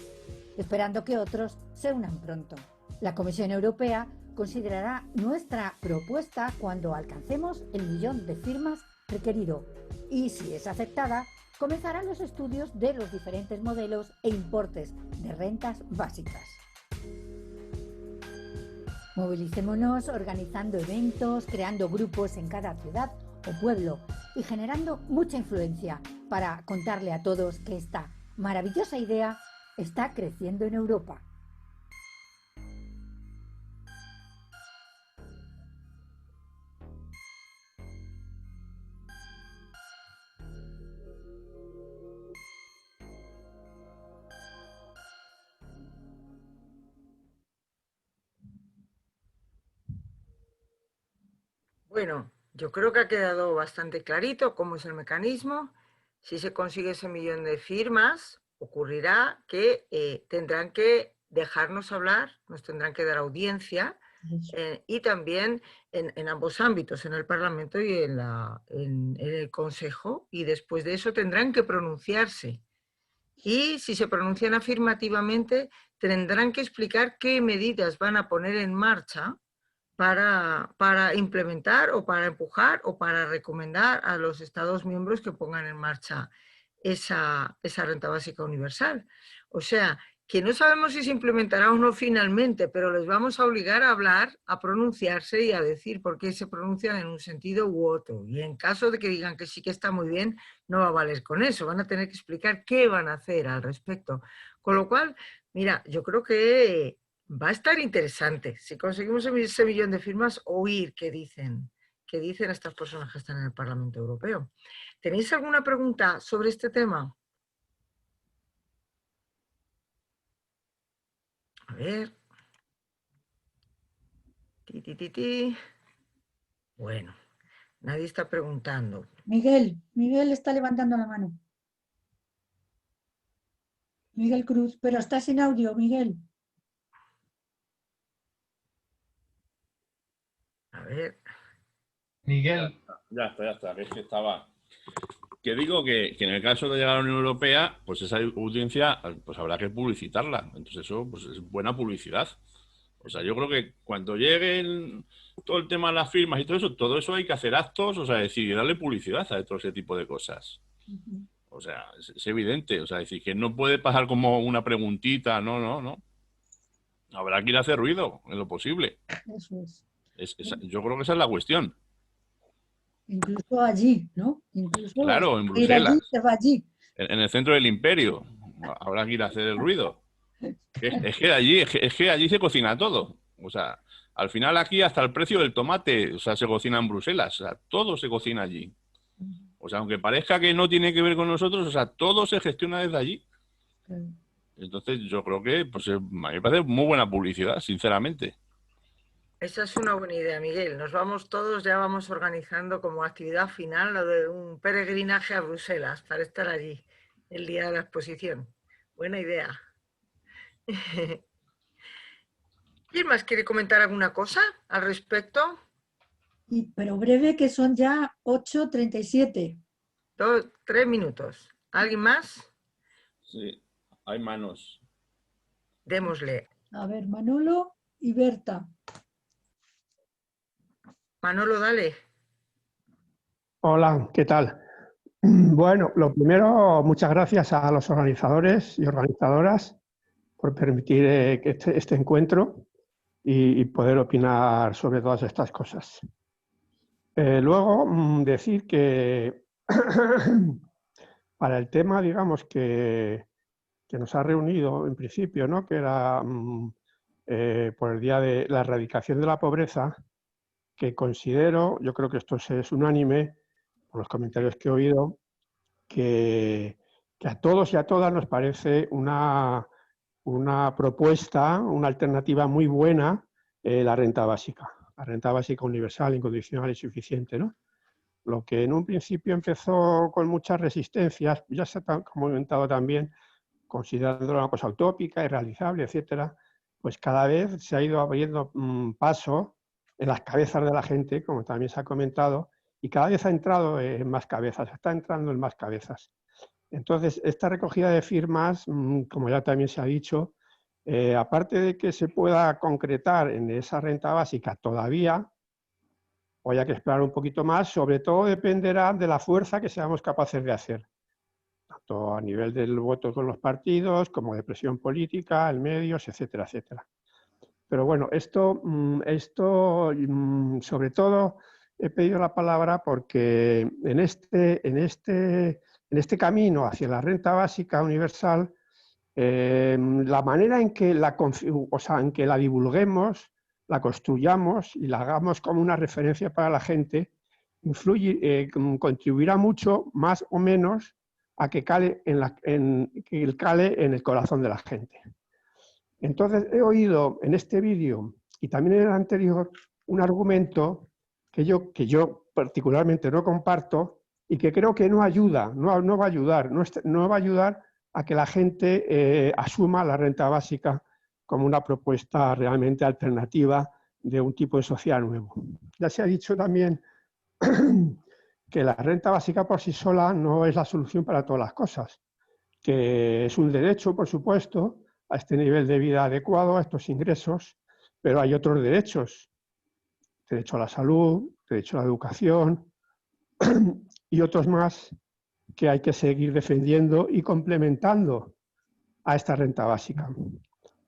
esperando que otros se unan pronto. La Comisión Europea considerará nuestra propuesta cuando alcancemos el 1.000.000 de firmas requerido y, si es aceptada, comenzarán los estudios de los diferentes modelos e importes de rentas básicas. Movilicémonos organizando eventos, creando grupos en cada ciudad o pueblo y generando mucha influencia para contarle a todos que esta maravillosa idea está creciendo en Europa. Bueno, yo creo que ha quedado bastante clarito cómo es el mecanismo. Si se consigue ese 1.000.000 de firmas, ocurrirá que tendrán que dejarnos hablar, nos tendrán que dar audiencia y también en ambos ámbitos, en el Parlamento y en el Consejo, y después de eso tendrán que pronunciarse. Y si se pronuncian afirmativamente, tendrán que explicar qué medidas van a poner en marcha para implementar o para empujar o para recomendar a los Estados miembros que pongan en marcha esa renta básica universal. O sea, que no sabemos si se implementará o no finalmente, pero les vamos a obligar a hablar, a pronunciarse y a decir por qué se pronuncian en un sentido u otro. Y en caso de que digan que sí que está muy bien, no va a valer con eso. Van a tener que explicar qué van a hacer al respecto. Con lo cual, mira, yo creo que va a estar interesante, si conseguimos ese 1.000.000 de firmas, oír qué dicen estas personas que están en el Parlamento Europeo. ¿Tenéis alguna pregunta sobre este tema? A ver. Bueno, nadie está preguntando. Miguel está levantando la mano. Miguel Cruz, pero está sin audio, Miguel. A ver. Miguel. Ya está, que es que estaba... Que digo que en el caso de llegar a la Unión Europea, pues esa audiencia pues habrá que publicitarla. Entonces eso pues es buena publicidad. O sea, yo creo que cuando lleguen todo el tema de las firmas y todo eso hay que hacer actos, o sea, decir, darle publicidad a todo ese tipo de cosas. O sea, es evidente. O sea, decir, que no puede pasar como una preguntita, no. Habrá que ir a hacer ruido en lo posible. Eso es. Yo creo que esa es la cuestión. Incluso allí, ¿no? Incluso claro, en Bruselas. Allí, se va allí. En el centro del imperio. Habrá que ir a hacer el ruido. Es que allí se cocina todo. O sea, al final aquí hasta el precio del tomate, o sea, se cocina en Bruselas. O sea, todo se cocina allí. O sea, aunque parezca que no tiene que ver con nosotros, o sea, todo se gestiona desde allí. Entonces yo creo que pues, a mí me parece muy buena publicidad, sinceramente. Esa es una buena idea, Miguel. Nos vamos todos, ya vamos organizando como actividad final lo de un peregrinaje a Bruselas para estar allí el día de la exposición. Buena idea. ¿Quién más quiere comentar alguna cosa al respecto? Pero breve, que son ya 8:37. 3 minutos. ¿Alguien más? Sí, hay manos. Démosle. A ver, Manolo y Berta. Manolo, dale. Hola, ¿qué tal? Bueno, lo primero, muchas gracias a los organizadores y organizadoras por permitir que este encuentro y poder opinar sobre todas estas cosas. Luego, decir que para el tema, digamos, que nos ha reunido en principio, ¿no? Que era por el Día de la Erradicación de la Pobreza, que considero, yo creo que esto es unánime, por los comentarios que he oído, que a todos y a todas nos parece una propuesta, una alternativa muy buena, la renta básica universal, incondicional y suficiente, ¿no? Lo que en un principio empezó con muchas resistencias, ya se ha comentado también, considerando una cosa utópica, irrealizable, etcétera, pues cada vez se ha ido abriendo paso en las cabezas de la gente, como también se ha comentado, y cada vez ha entrado en más cabezas, está entrando en más cabezas. Entonces, esta recogida de firmas, como ya también se ha dicho, aparte de que se pueda concretar en esa renta básica todavía, o haya que esperar un poquito más, sobre todo dependerá de la fuerza que seamos capaces de hacer, tanto a nivel del voto con los partidos, como de presión política, en medios, etcétera, etcétera. Pero bueno, esto sobre todo he pedido la palabra porque en este camino hacia la renta básica universal, la manera en que la divulguemos, la construyamos y la hagamos como una referencia para la gente, contribuirá mucho, más o menos, a que cale en el corazón de la gente. Entonces he oído en este vídeo y también en el anterior un argumento que yo particularmente no comparto y que creo que no va a ayudar a que la gente asuma la renta básica como una propuesta realmente alternativa de un tipo de sociedad nuevo. Ya se ha dicho también que la renta básica por sí sola no es la solución para todas las cosas, que es un derecho, por supuesto, a este nivel de vida adecuado, a estos ingresos, pero hay otros derechos, derecho a la salud, derecho a la educación y otros más que hay que seguir defendiendo y complementando a esta renta básica.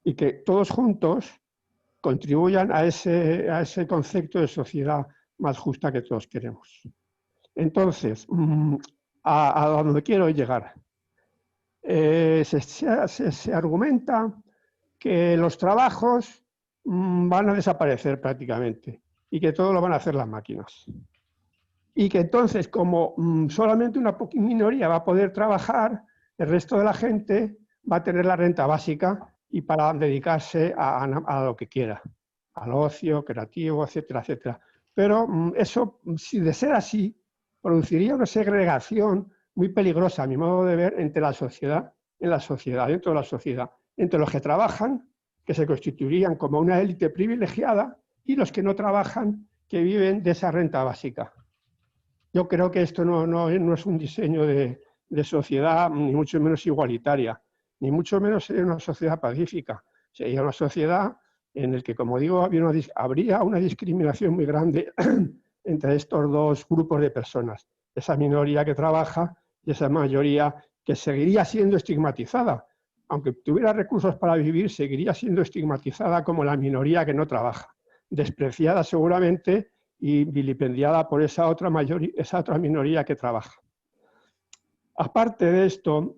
Y que todos juntos contribuyan a ese concepto de sociedad más justa que todos queremos. Entonces, a donde quiero llegar. Se argumenta que los trabajos van a desaparecer prácticamente y que todo lo van a hacer las máquinas. Y que entonces, como solamente una minoría va a poder trabajar, el resto de la gente va a tener la renta básica y para dedicarse a lo que quiera, al ocio creativo, etcétera, etcétera. Pero eso, si de ser así, produciría una segregación muy peligrosa, a mi modo de ver, entre la sociedad, dentro de la sociedad, entre los que trabajan, que se constituirían como una élite privilegiada, y los que no trabajan, que viven de esa renta básica. Yo creo que esto no es un diseño de sociedad, ni mucho menos igualitaria, ni mucho menos sería una sociedad pacífica. Sería una sociedad en la que, como digo, habría una discriminación muy grande entre estos dos grupos de personas. Esa minoría que trabaja y esa mayoría que seguiría siendo estigmatizada. Aunque tuviera recursos para vivir, seguiría siendo estigmatizada como la minoría que no trabaja. Despreciada seguramente y vilipendiada por esa otra minoría que trabaja. Aparte de esto,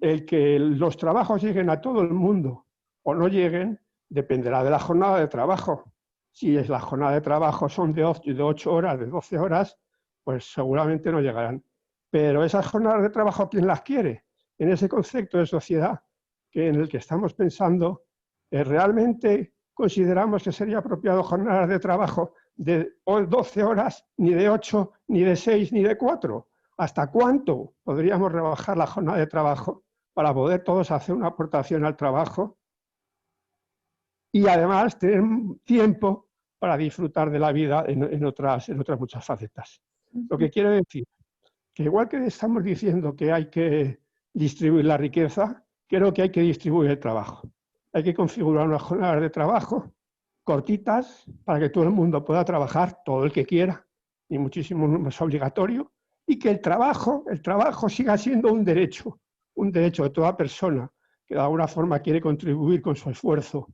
el que los trabajos lleguen a todo el mundo o no lleguen, dependerá de la jornada de trabajo. Si es la jornada de trabajo son de 8 horas, de 12 horas, pues seguramente no llegarán. Pero esas jornadas de trabajo, ¿quién las quiere? En ese concepto de sociedad en el que estamos pensando, ¿realmente consideramos que sería apropiado jornadas de trabajo de 12 horas, ni de 8, ni de 6, ni de 4? ¿Hasta cuánto podríamos rebajar la jornada de trabajo para poder todos hacer una aportación al trabajo? Y además tener tiempo para disfrutar de la vida en otras muchas facetas. Lo que quiero decir, que igual que estamos diciendo que hay que distribuir la riqueza, creo que hay que distribuir el trabajo. Hay que configurar unas jornadas de trabajo cortitas para que todo el mundo pueda trabajar, todo el que quiera, y muchísimo más obligatorio, y que el trabajo siga siendo un derecho de toda persona que de alguna forma quiere contribuir con su esfuerzo.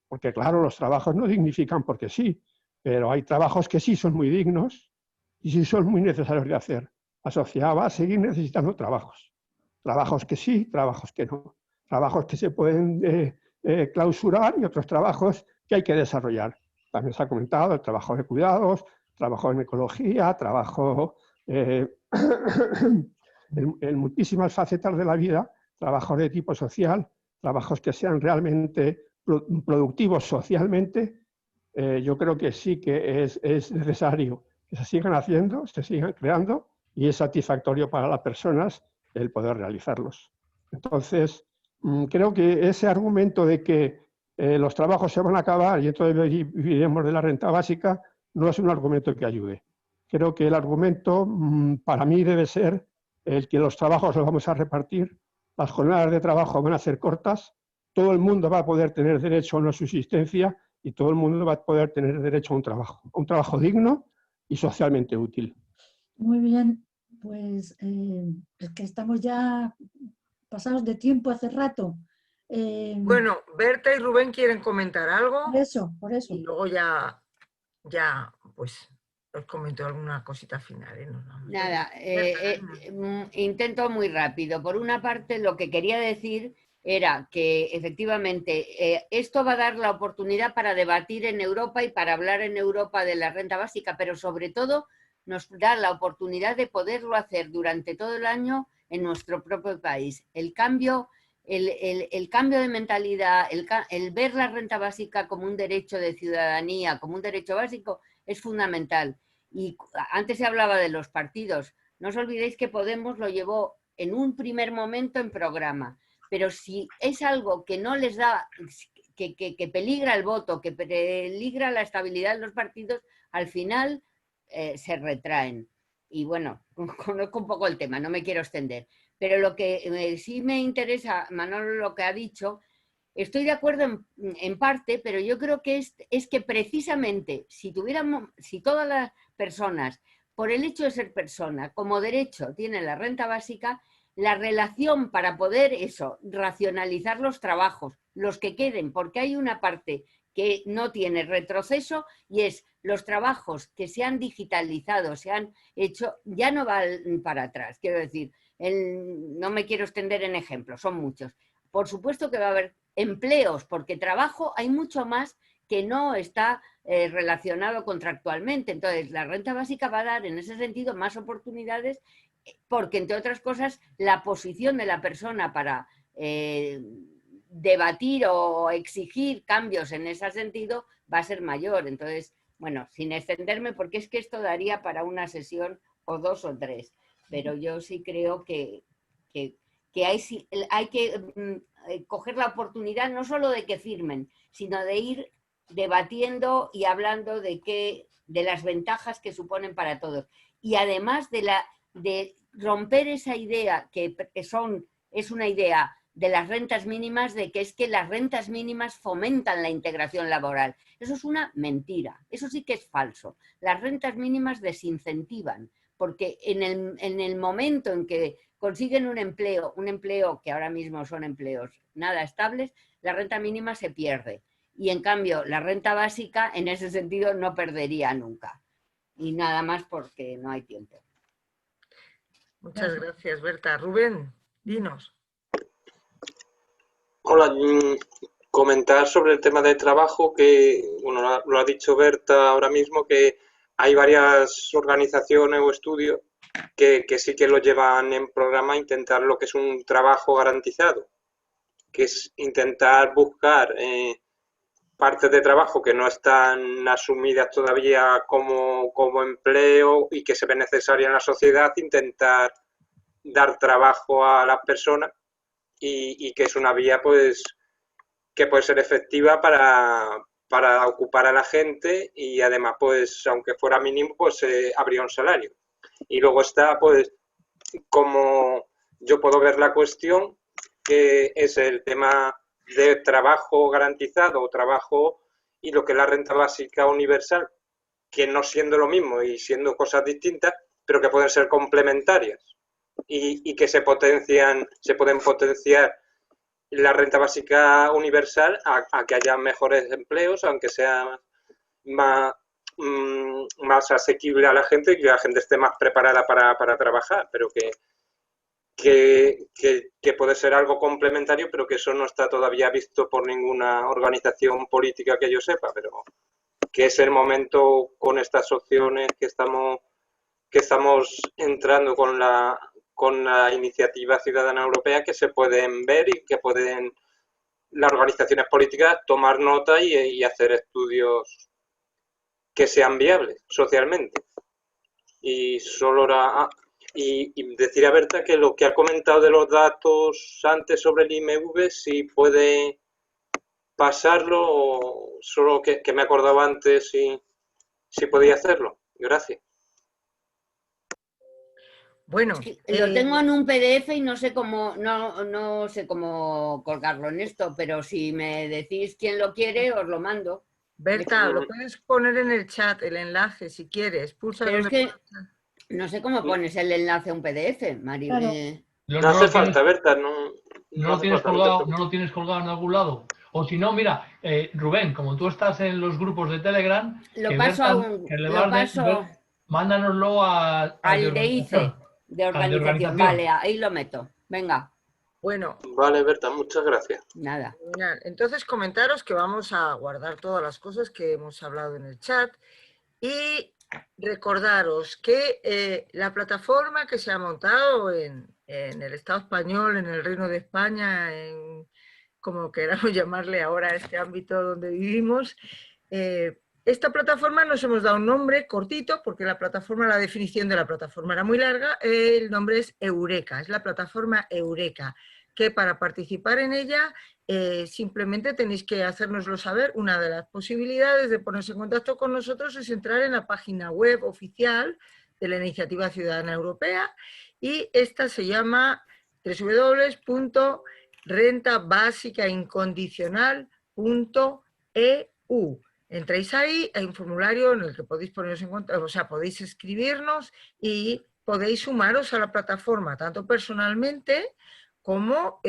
Porque claro, los trabajos no dignifican porque sí, pero hay trabajos que sí son muy dignos y sí son muy necesarios de hacer. La sociedad va a seguir necesitando trabajos. Trabajos que sí, trabajos que no. Trabajos que se pueden clausurar y otros trabajos que hay que desarrollar. También se ha comentado el trabajo de cuidados, trabajo en ecología, trabajo en muchísimas facetas de la vida, trabajos de tipo social, trabajos que sean realmente productivos socialmente. Yo creo que sí que es necesario que se sigan haciendo, se sigan creando y es satisfactorio para las personas el poder realizarlos. Entonces, creo que ese argumento de que los trabajos se van a acabar y entonces viviremos de la renta básica, no es un argumento que ayude. Creo que el argumento para mí debe ser el que los trabajos los vamos a repartir, las jornadas de trabajo van a ser cortas, todo el mundo va a poder tener derecho a una subsistencia y todo el mundo va a poder tener derecho a un trabajo digno y socialmente útil. Muy bien, pues es que estamos ya pasados de tiempo hace rato. Bueno, Berta y Rubén quieren comentar algo. Por eso. Y luego ya pues os comento alguna cosita final. Nada, intento muy rápido. Por una parte, lo que quería decir era que efectivamente esto va a dar la oportunidad para debatir en Europa y para hablar en Europa de la renta básica, pero sobre todo nos da la oportunidad de poderlo hacer durante todo el año en nuestro propio país. El cambio de mentalidad, el ver la renta básica como un derecho de ciudadanía, como un derecho básico, es fundamental. Y antes se hablaba de los partidos. No os olvidéis que Podemos lo llevó en un primer momento en programa. Pero si es algo que no les da, que peligra el voto, que peligra la estabilidad de los partidos, al final se retraen. Y bueno, conozco un poco el tema, no me quiero extender. Pero lo que sí me interesa, Manolo, lo que ha dicho, estoy de acuerdo en parte, pero yo creo que es que precisamente si todas las personas, por el hecho de ser persona, como derecho, tienen la renta básica, la relación para poder racionalizar los trabajos, los que queden, porque hay una parte que no tiene retroceso y es los trabajos que se han digitalizado, se han hecho, ya no van para atrás. Quiero decir, no me quiero extender en ejemplos, son muchos. Por supuesto que va a haber empleos, porque trabajo hay mucho más que no está relacionado contractualmente. Entonces, la renta básica va a dar en ese sentido más oportunidades porque, entre otras cosas, la posición de la persona para debatir o exigir cambios en ese sentido va a ser mayor. Entonces, bueno, sin extenderme, porque es que esto daría para una sesión o 2 o 3, pero yo sí creo que hay que coger la oportunidad no solo de que firmen, sino de ir debatiendo y hablando de las ventajas que suponen para todos. Y además de romper esa idea que es una idea de las rentas mínimas, de que es que las rentas mínimas fomentan la integración laboral. Eso es una mentira, eso sí que es falso. Las rentas mínimas desincentivan, porque en el momento en que consiguen un empleo que ahora mismo son empleos nada estables, la renta mínima se pierde. Y en cambio, la renta básica en ese sentido no perdería nunca. Y nada más porque no hay tiempo. Muchas gracias, Berta. Rubén, dinos. Hola, comentar sobre el tema de trabajo que, bueno, lo ha dicho Berta ahora mismo, que hay varias organizaciones o estudios que sí que lo llevan en programa a intentar lo que es un trabajo garantizado, que es intentar buscar partes de trabajo que no están asumidas todavía como empleo y que se ven necesarias en la sociedad, intentar dar trabajo a las personas y que es una vía pues que puede ser efectiva para ocupar a la gente y además pues aunque fuera mínimo pues habría un salario. Y luego está pues como yo puedo ver la cuestión, que es el tema de trabajo garantizado o trabajo y lo que es la renta básica universal, que no siendo lo mismo y siendo cosas distintas, pero que pueden ser complementarias y que se pueden potenciar la renta básica universal a que haya mejores empleos, aunque sea más asequible a la gente y que la gente esté más preparada para trabajar, pero que puede ser algo complementario, pero que eso no está todavía visto por ninguna organización política que yo sepa, pero que es el momento con estas opciones que estamos entrando con la iniciativa ciudadana europea, que se pueden ver y que pueden las organizaciones políticas tomar nota y hacer estudios que sean viables socialmente. Y solo y decir a Berta que lo que ha comentado de los datos antes sobre el IMV, si puede pasarlo o solo que me acordaba antes si podía hacerlo? Gracias. Bueno, lo tengo en un PDF y no sé cómo colgarlo en esto, pero si me decís quién lo quiere, os lo mando. Berta, lo puedes poner en el chat, el enlace, si quieres. Pulsa pero es que no sé cómo pones el enlace a un PDF, Mario. Claro. No hace falta, Berta, ¿No lo tienes colgado en algún lado? O si no, mira, Rubén, como tú estás en los grupos de Telegram, mándanoslo al de ICE, de organización. Vale, ahí lo meto. Venga. Bueno. Vale, Berta, muchas gracias. Nada. Entonces, comentaros que vamos a guardar todas las cosas que hemos hablado en el chat y recordaros que la plataforma que se ha montado en el Estado español, en el Reino de España, como queramos llamarle ahora a este ámbito donde vivimos, esta plataforma nos hemos dado un nombre cortito porque la definición de la plataforma era muy larga. El nombre es Eureka, es la plataforma Eureka, que para participar en ella simplemente tenéis que hacérnoslo saber. Una de las posibilidades de ponerse en contacto con nosotros es entrar en la página web oficial de la Iniciativa Ciudadana Europea y esta se llama www.rentabasicaincondicional.eu. Entráis ahí, hay un formulario en el que podéis poneros en contacto, o sea, podéis escribirnos y podéis sumaros a la plataforma, tanto personalmente como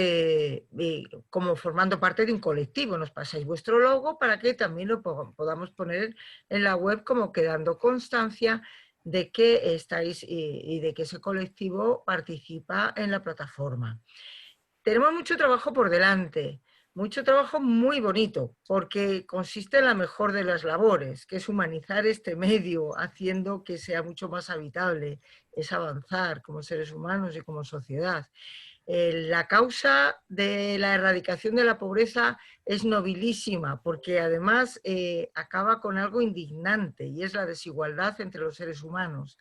formando parte de un colectivo. Nos pasáis vuestro logo para que también lo podamos poner en la web como quedando constancia de que estáis y de que ese colectivo participa en la plataforma. Tenemos mucho trabajo por delante. Mucho trabajo muy bonito, porque consiste en la mejor de las labores, que es humanizar este medio, haciendo que sea mucho más habitable, es avanzar como seres humanos y como sociedad. La causa de la erradicación de la pobreza es nobilísima, porque además acaba con algo indignante, y es la desigualdad entre los seres humanos.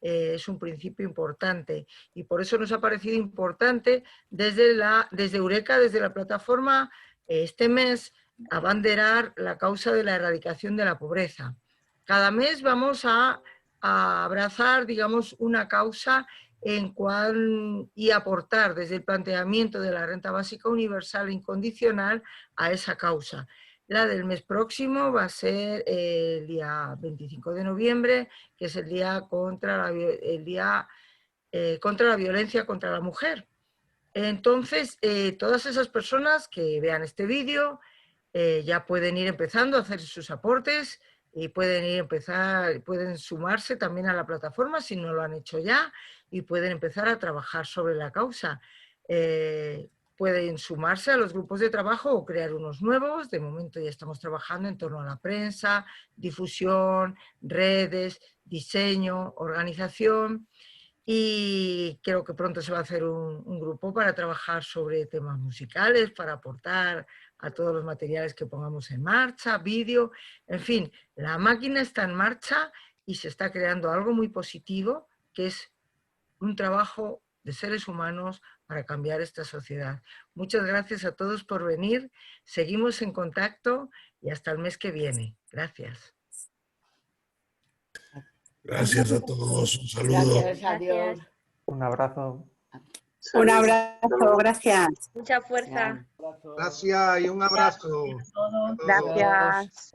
Es un principio importante y por eso nos ha parecido importante desde Eureka, desde la plataforma, este mes abanderar la causa de la erradicación de la pobreza. Cada mes vamos a abrazar, digamos, una causa y aportar desde el planteamiento de la renta básica universal e incondicional a esa causa. La del mes próximo va a ser el día 25 de noviembre, que es el día contra la violencia contra la mujer. Entonces, todas esas personas que vean este vídeo ya pueden ir empezando a hacer sus aportes y pueden sumarse también a la plataforma si no lo han hecho ya y pueden empezar a trabajar sobre la causa. Pueden sumarse a los grupos de trabajo o crear unos nuevos. De momento ya estamos trabajando en torno a la prensa, difusión, redes, diseño, organización y creo que pronto se va a hacer un grupo para trabajar sobre temas musicales, para aportar a todos los materiales que pongamos en marcha, vídeo, en fin, la máquina está en marcha y se está creando algo muy positivo que es un trabajo de seres humanos para cambiar esta sociedad. Muchas gracias a todos por venir. Seguimos en contacto y hasta el mes que viene. Gracias. Gracias a todos. Un saludo. Gracias, adiós. Un abrazo. Un abrazo, gracias. Mucha fuerza. Gracias y un abrazo. Gracias.